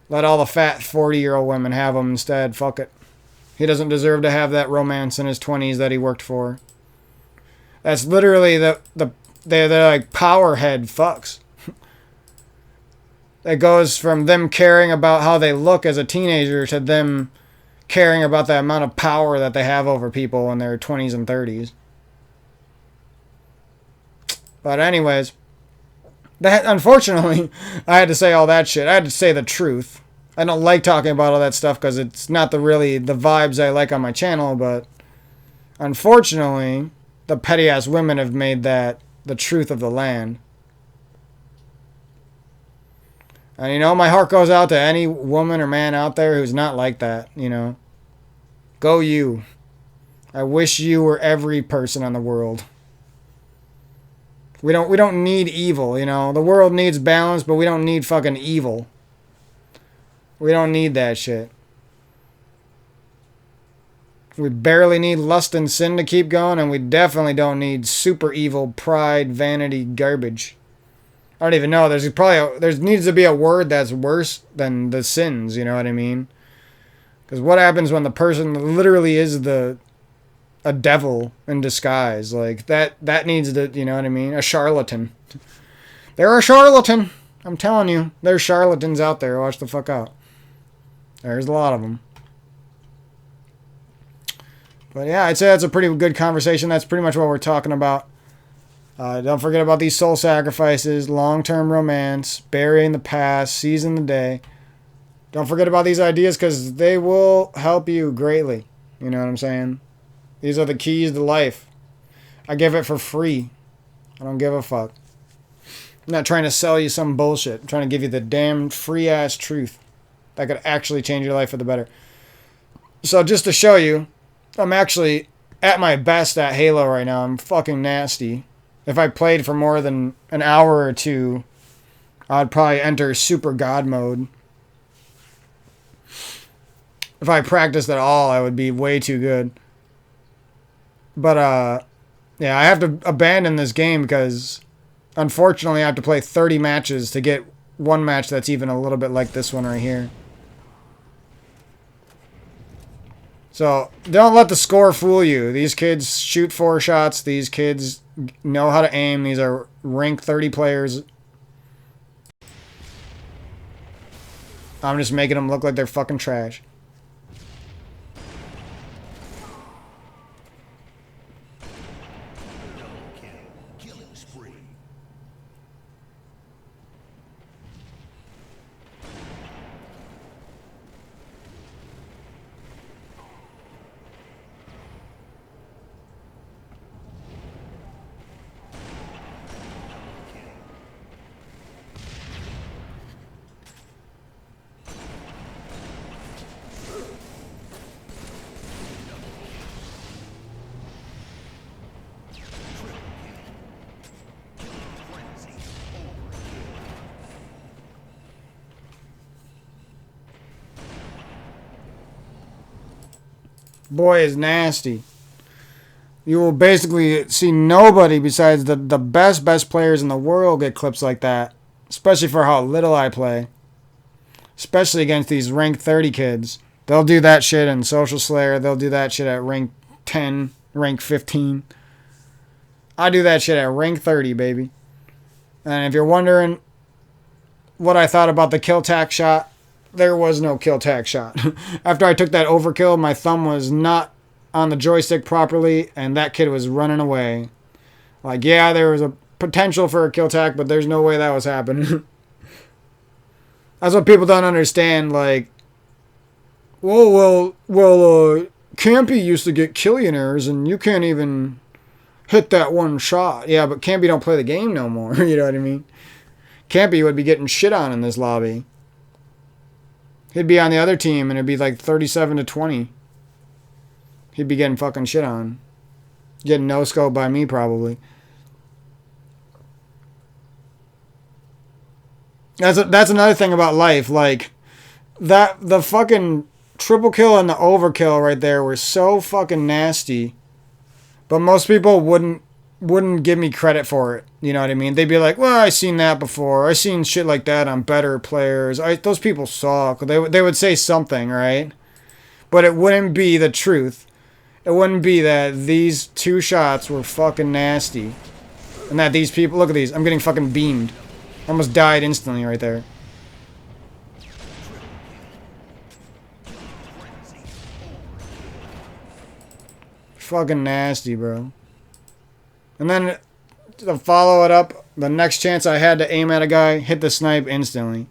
Let all the fat 40-year-old women have him instead. Fuck it. He doesn't deserve to have that romance in his 20s that he worked for. That's literally they're like power head fucks. It goes from them caring about how they look as a teenager to them caring about the amount of power that they have over people in their 20s and 30s. But anyways, that unfortunately, I had to say all that shit. I had to say the truth. I don't like talking about all that stuff because it's not really the vibes I like on my channel, but unfortunately, the petty ass women have made that the truth of the land. And you know, my heart goes out to any woman or man out there who's not like that, you know. Go you. I wish you were every person on the world. We don't need evil, you know. The world needs balance, but we don't need fucking evil. We don't need that shit. We barely need lust and sin to keep going, and we definitely don't need super evil pride, vanity, garbage. I don't even know. There needs to be a word that's worse than the sins, you know what I mean? Because what happens when the person literally is a devil in disguise? Like, that needs to, you know what I mean? A charlatan. They're a charlatan. I'm telling you. There's charlatans out there. Watch the fuck out. There's a lot of them. But yeah, I'd say that's a pretty good conversation. That's pretty much what we're talking about. Don't forget about these soul sacrifices, long-term romance, burying the past, seizing the day. Don't forget about these ideas because they will help you greatly. You know what I'm saying? These are the keys to life. I give it for free. I don't give a fuck. I'm not trying to sell you some bullshit. I'm trying to give you the damn free-ass truth that could actually change your life for the better. So just to show you, I'm actually at my best at Halo right now. I'm fucking nasty. If I played for more than an hour or two, I'd probably enter super god mode. If I practiced at all, I would be way too good. But, yeah, I have to abandon this game because, unfortunately, I have to play 30 matches to get one match that's even a little bit like this one right here. So, don't let the score fool you. These kids shoot 4 shots. These kids know how to aim. These are rank 30 players. I'm just making them look like they're fucking trash. Boy is nasty. You will basically see nobody besides the best players in the world get clips like that. Especially for how little I play. Especially against these rank 30 kids. They'll do that shit in Social Slayer. They'll do that shit at rank 10, rank 15. I do that shit at rank 30, baby. And if you're wondering what I thought about the kill tack shot, there was no kill tack shot. After I took that overkill, my thumb was not on the joystick properly, and that kid was running away. Like, yeah, there was a potential for a kill tack, but there's no way that was happening. That's what people don't understand. Like, Campy used to get Killionaires, and you can't even hit that one shot. Yeah, but Campy don't play the game no more. You know what I mean? Campy would be getting shit on in this lobby. He'd be on the other team, and it'd be like 37-20. He'd be getting fucking shit on. Getting no-scoped by me, probably. That's another thing about life. Like, the fucking triple kill and the overkill right there were so fucking nasty. But most people wouldn't give me credit for it. You know what I mean? They'd be like, well, I seen that before. I seen shit like that on better players. Those people suck. They would say something, right? But it wouldn't be the truth. It wouldn't be that these two shots were fucking nasty. And that these people... Look at these. I'm getting fucking beamed. Almost died instantly right there. Fucking nasty, bro. And then to follow it up, the next chance I had to aim at a guy, hit the snipe instantly.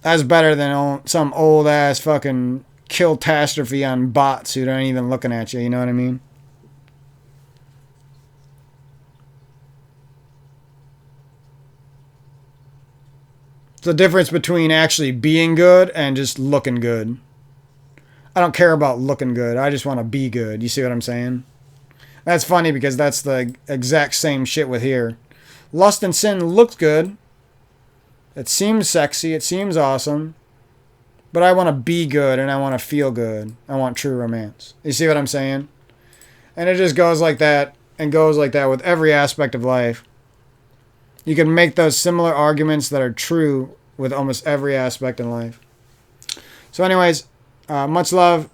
That's better than some old ass fucking kill-tastrophe on bots who aren't even looking at you, you know what I mean? It's the difference between actually being good and just looking good. I don't care about looking good. I just want to be good. You see what I'm saying? That's funny because that's the exact same shit with here. Lust and Sin looks good. It seems sexy. It seems awesome. But I want to be good and I want to feel good. I want true romance. You see what I'm saying? And it just goes like that and goes like that with every aspect of life. You can make those similar arguments that are true with almost every aspect in life. So anyways, much love.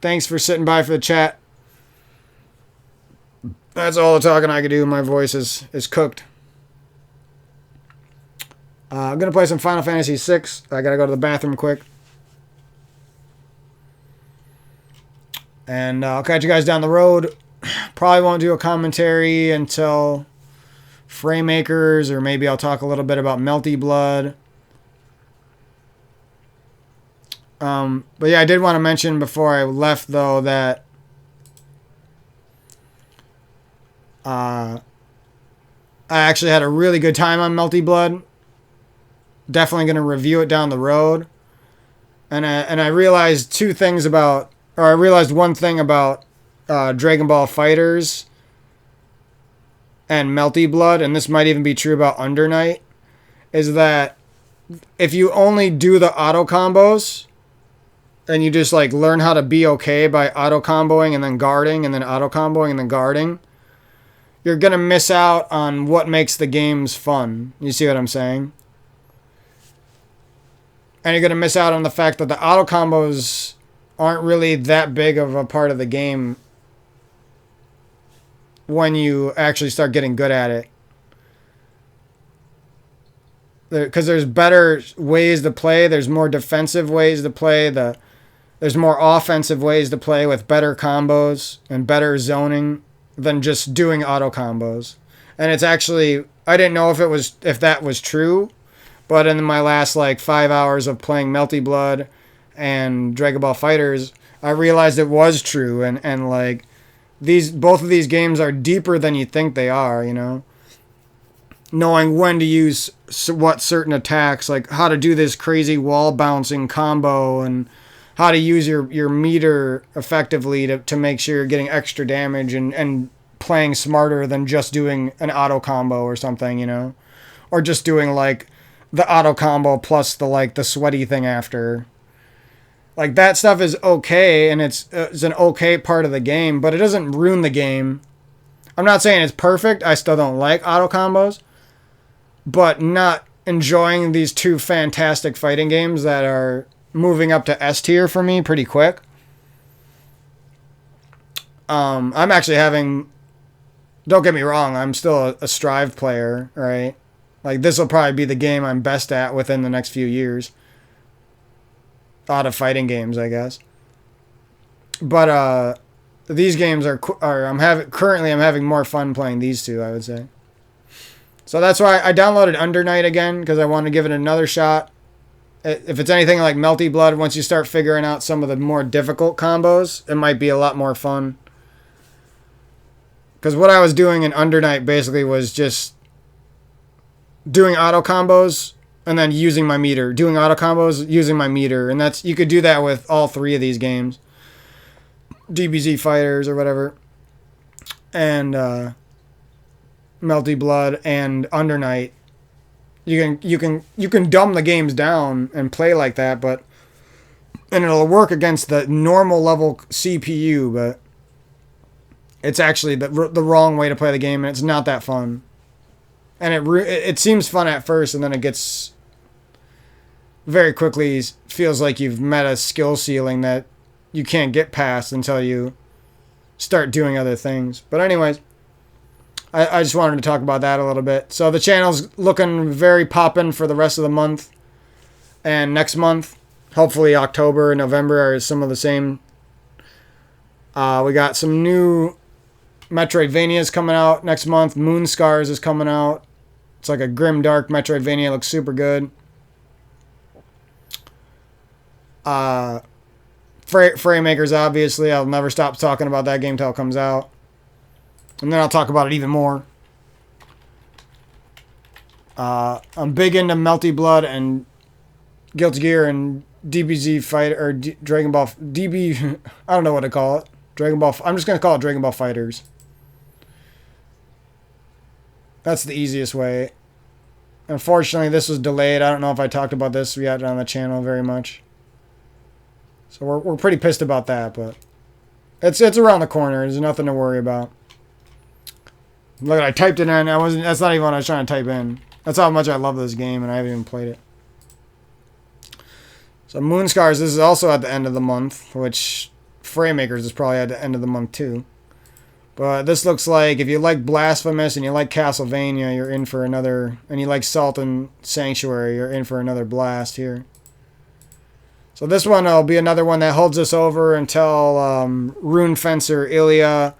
Thanks for sitting by for the chat. That's all the talking I could do. My voice is cooked. I'm going to play some Final Fantasy VI. I got to go to the bathroom quick. And I'll catch you guys down the road. Probably won't do a commentary until Framemakers, or maybe I'll talk a little bit about Melty Blood. But yeah, I did want to mention before I left, though, that I actually had a really good time on Melty Blood. Definitely going to review it down the road. And I realized I realized one thing about Dragon Ball Fighters and Melty Blood, and this might even be true about Under Night, is that if you only do the auto combos and you just like learn how to be okay by auto comboing and then guarding and then auto comboing and then guarding, you're going to miss out on what makes the games fun. You see what I'm saying? And you're going to miss out on the fact that the auto combos aren't really that big of a part of the game when you actually start getting good at it. Because there's better ways to play. There's more defensive ways to play. There's more offensive ways to play with better combos and better zoning than just doing auto combos. And it's actually, I didn't know if that was true, but in my last like 5 hours of playing Melty Blood and Dragon Ball Fighters, I realized it was true. And like both of these games are deeper than you think they are, you know? Knowing when to use what certain attacks, like how to do this crazy wall bouncing combo and how to use your meter effectively to make sure you're getting extra damage and playing smarter than just doing an auto combo or something, you know? Or just doing like the auto combo plus the sweaty thing after. Like that stuff is okay, and it's an okay part of the game, but it doesn't ruin the game. I'm not saying it's perfect. I still don't like auto combos, but not enjoying these two fantastic fighting games that are moving up to S tier for me pretty quick. I'm actually having. Don't get me wrong. I'm still a Strive player, right? Like this will probably be the game I'm best at within the next few years. Out of fighting games, I guess. But these games are I'm having more fun playing these two, I would say. So that's why I downloaded Under Night again, because I want to give it another shot. If it's anything like Melty Blood, once you start figuring out some of the more difficult combos, it might be a lot more fun. Because what I was doing in Under Night basically was just doing auto combos and then using my meter. Doing auto combos, using my meter. And that's you could do that with all three of these games. DBZ Fighters or whatever. And Melty Blood and Under Night. You can dumb the games down and play like that, and it'll work against the normal level CPU, but it's actually the wrong way to play the game, and it's not that fun. And it seems fun at first, and then it gets very quickly feels like you've met a skill ceiling that you can't get past until you start doing other things. But anyways, I just wanted to talk about that a little bit. So the channel's looking very poppin' for the rest of the month. And next month, hopefully October and November are some of the same. We got some new Metroidvanias coming out next month. Moon Scars is coming out. It's like a grim, dark Metroidvania. Looks super good. Framemakers, obviously. I'll never stop talking about that game till it comes out. And then I'll talk about it even more. I'm big into Melty Blood and Guilty Gear and DBZ Fighter or Dragon Ball DB. I don't know what to call it. Dragon Ball. I'm just gonna call it Dragon Ball Fighters. That's the easiest way. Unfortunately, this was delayed. I don't know if I talked about this yet on the channel very much. So we're pretty pissed about that, but it's around the corner. There's nothing to worry about. Look, I typed it in. That's not even what I was trying to type in. That's how much I love this game, and I haven't even played it. So Moon Scars, this is also at the end of the month, which Framemakers is probably at the end of the month too. But this looks like, if you like Blasphemous and you like Castlevania, you're in for another, and you like Salt and Sanctuary, you're in for another blast here. So this one will be another one that holds us over until Rune Fencer, Ilya,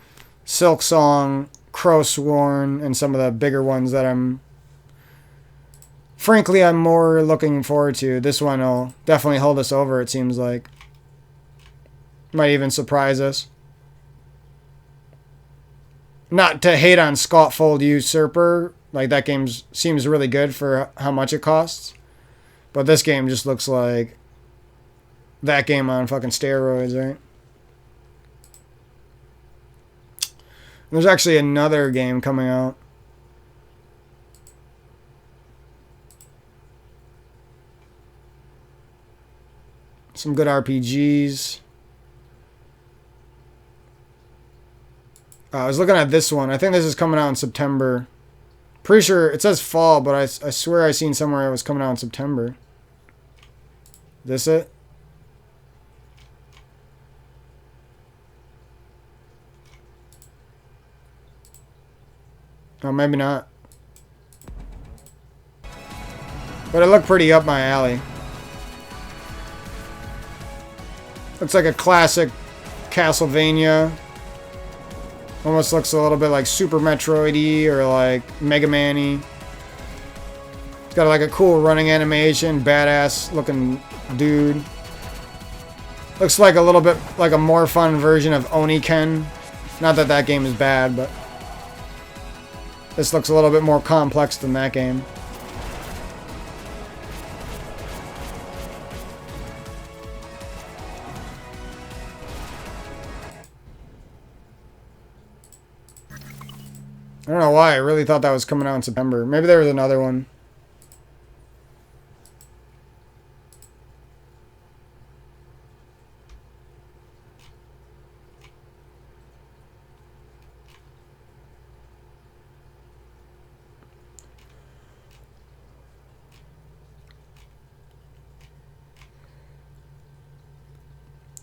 Silk Song, Crow Sworn, and some of the bigger ones that I'm more looking forward to. This one will definitely hold us over, it seems like. Might even surprise us. Not to hate on Scotfold Usurper, like that game seems really good for how much it costs. But this game just looks like that game on fucking steroids, right? There's actually another game coming out. Some good RPGs. I was looking at this one. I think this is coming out in September. Pretty sure it says fall, but I swear I seen somewhere it was coming out in September. This it? Oh, maybe not. But it looked pretty up my alley. Looks like a classic Castlevania. Almost looks a little bit like Super Metroid-y or like Mega Man-y. It's got like a cool running animation, badass looking dude. Looks like a little bit like a more fun version of Oniken. Not that that game is bad, but this looks a little bit more complex than that game. I don't know why. I really thought that was coming out in September. Maybe there was another one.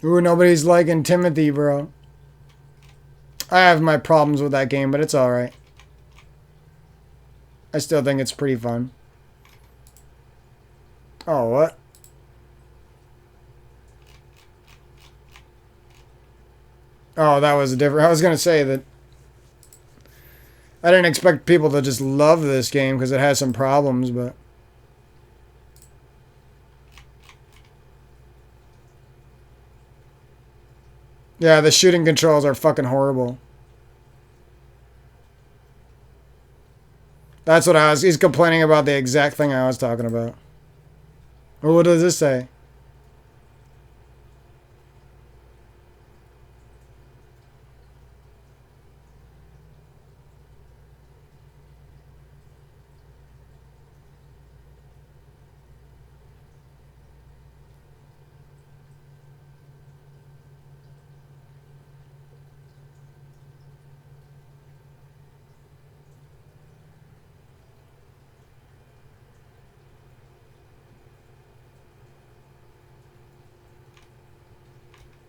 Ooh, nobody's liking Timothy, bro. I have my problems with that game, but it's alright. I still think it's pretty fun. Oh, what? Oh, that was a different... I was going to say that... I didn't expect people to just love this game because it has some problems, but... Yeah, the shooting controls are fucking horrible. That's what I was... He's complaining about the exact thing I was talking about. Well, what does this say?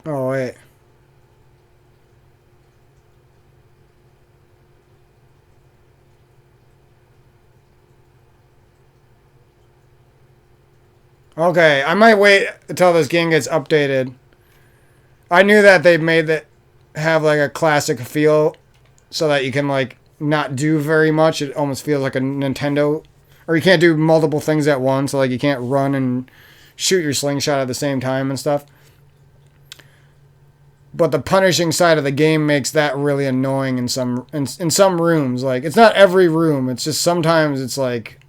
Oh, wait. Okay, I might wait until this game gets updated. I knew that they made it have like a classic feel so that you can like not do very much. It almost feels like a Nintendo, or you can't do multiple things at once. So like you can't run and shoot your slingshot at the same time and stuff. But the punishing side of the game makes that really annoying in some rooms. Like it's not every room. It's just sometimes it's like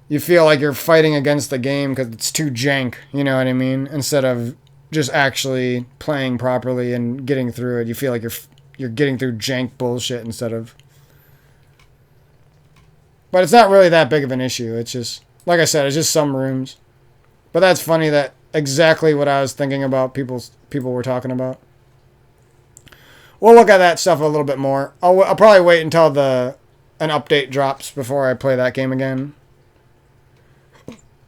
you feel like you're fighting against the game because it's too jank. You know what I mean? Instead of just actually playing properly and getting through it, you feel like you're getting through jank bullshit instead of. But it's not really that big of an issue. It's just like I said, it's just some rooms. But that's funny that exactly what I was thinking about people were talking about. We'll look at that stuff a little bit more. I'll probably wait until an update drops before I play that game again.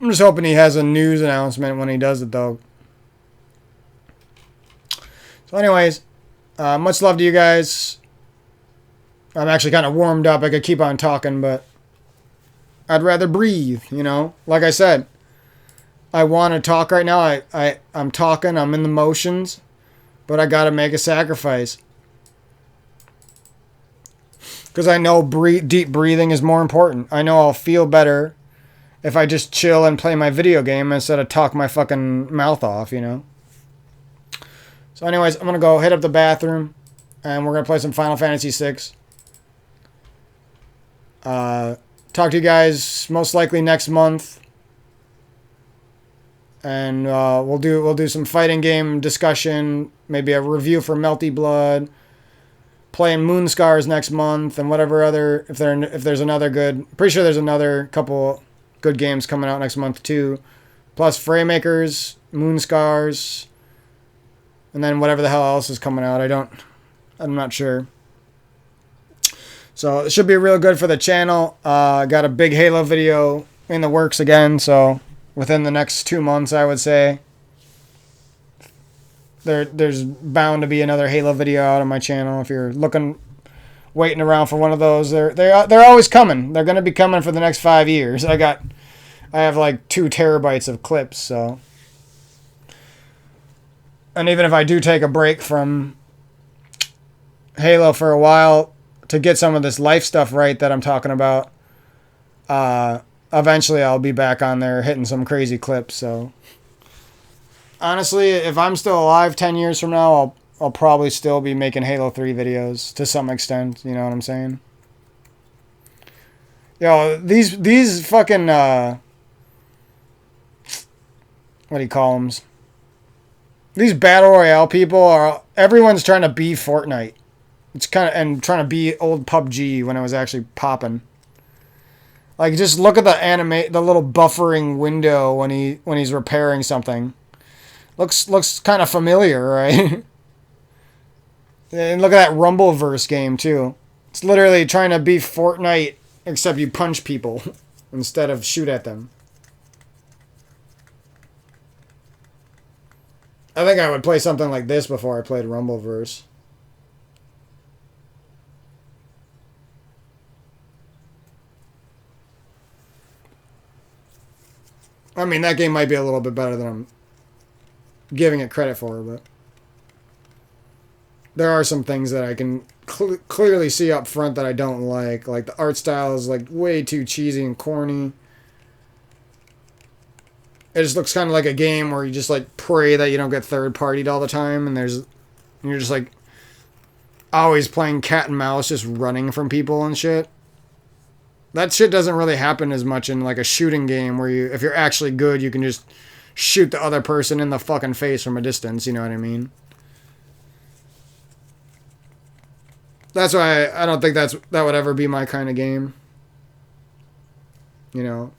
I'm just hoping he has a news announcement when he does it, though. So anyways, much love to you guys. I'm actually kind of warmed up. I could keep on talking, but I'd rather breathe, you know? Like I said, I want to talk right now. I'm talking. I'm in the motions. But I got to make a sacrifice. Because I know deep breathing is more important. I know I'll feel better if I just chill and play my video game instead of talk my fucking mouth off, you know? So anyways, I'm going to go hit up the bathroom. And we're going to play some Final Fantasy VI. Talk to you guys most likely next month. And we'll do some fighting game discussion, maybe a review for Melty Blood, playing Moonscars next month, and whatever other if there's another good. Pretty sure there's another couple good games coming out next month too, plus Fraymakers, Moonscars, and then whatever the hell else is coming out. I'm not sure. So it should be real good for the channel. Got a big Halo video in the works again, so. Within the next 2 months, I would say. There's bound to be another Halo video out on my channel. If you're waiting around for one of those, they're always coming. They're gonna be coming for the next 5 years. I have like 2 terabytes of clips, so. And even if I do take a break from Halo for a while to get some of this life stuff right that I'm talking about, eventually I'll be back on there hitting some crazy clips. So honestly, if I'm still alive 10 years from now, I'll probably still be making Halo 3 videos to some extent. You know what I'm saying? Yo, these fucking what do you call them? These battle royale people everyone's trying to be Fortnite. It's and trying to be old PUBG when it was actually popping. Like, just look at the little buffering window when he's repairing something. Looks kind of familiar, right? And look at that Rumbleverse game too. It's literally trying to be Fortnite, except you punch people instead of shoot at them. I think I would play something like this before I played Rumbleverse. I mean, that game might be a little bit better than I'm giving it credit for, but there are some things that I can clearly see up front that I don't like. Like the art style is like way too cheesy and corny. It just looks kind of like a game where you just like pray that you don't get third partied all the time, and you're just like always playing cat and mouse, just running from people and shit. That shit doesn't really happen as much in like a shooting game where if you're actually good, you can just shoot the other person in the fucking face from a distance. You know what I mean? That's why I don't think that would ever be my kind of game. You know,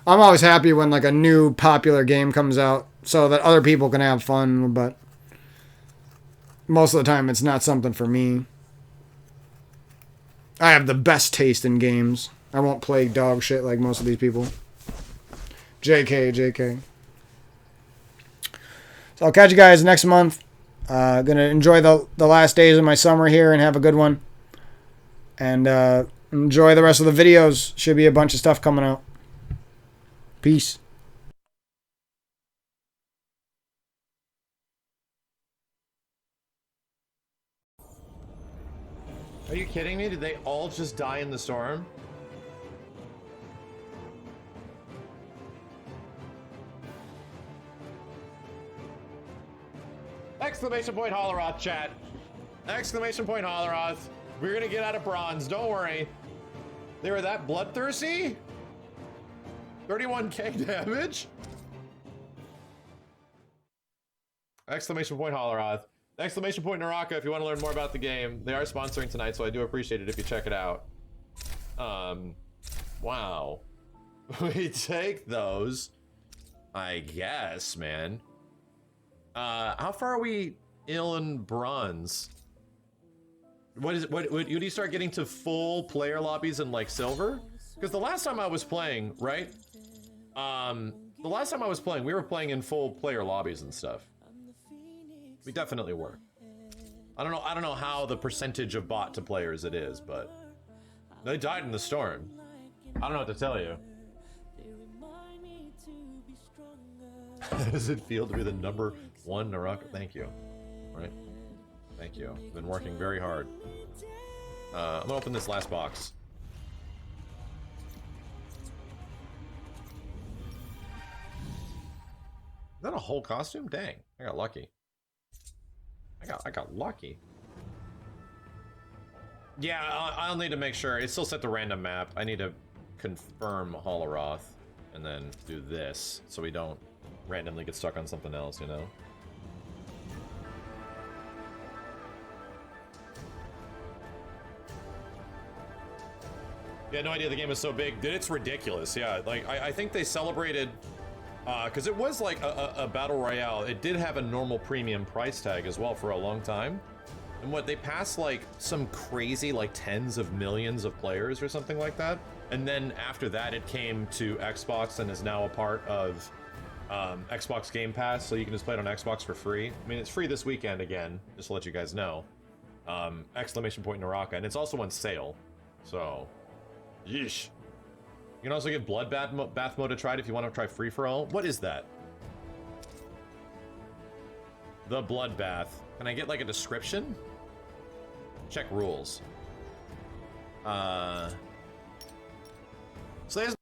I'm always happy when like a new popular game comes out so that other people can have fun, but most of the time it's not something for me. I have the best taste in games. I won't play dog shit like most of these people. JK. So I'll catch you guys next month. Gonna enjoy the last days of my summer here and have a good one. And enjoy the rest of the videos. Should be a bunch of stuff coming out. Peace. Are you kidding me? Did they all just die in the storm? Exclamation point Holleroth, chat. Exclamation point Holleroth. We're gonna get out of bronze, don't worry. They were that bloodthirsty? 31k damage? Exclamation point Holleroth. Exclamation point Naraka if you want to learn more about the game. They are sponsoring tonight, so I do appreciate it if you check it out. Wow. We take those. I guess, man. How far are we in bronze? What do you start getting to full player lobbies in like silver? Because the last time I was playing, right? The last time I was playing, we were playing in full player lobbies and stuff. We definitely were. I don't know how the percentage of bot to players it is, but they died in the storm. I don't know what to tell you. How does it feel to be the #1 Naraka? Thank you. Right? Thank you. Been working very hard. I'm gonna open this last box. Is that a whole costume? Dang, I got lucky. I got lucky. Yeah, I'll need to make sure. It's still set to random map. I need to confirm Holleroth and then do this so we don't randomly get stuck on something else, you know? Yeah, no idea the game is so big. Dude, it's ridiculous. Yeah, like, I think they celebrated... because it was like a battle royale. It did have a normal premium price tag as well for a long time. And what, they passed like some crazy like tens of millions of players or something like that. And then after that it came to Xbox and is now a part of Xbox Game Pass, so you can just play it on Xbox for free. I mean, it's free this weekend again, just to let you guys know. Exclamation point Naraka, and it's also on sale. So, yeesh. You can also get Bloodbath mode to try it if you want to try free-for-all. What is that? The Bloodbath. Can I get like a description? Check rules. So there's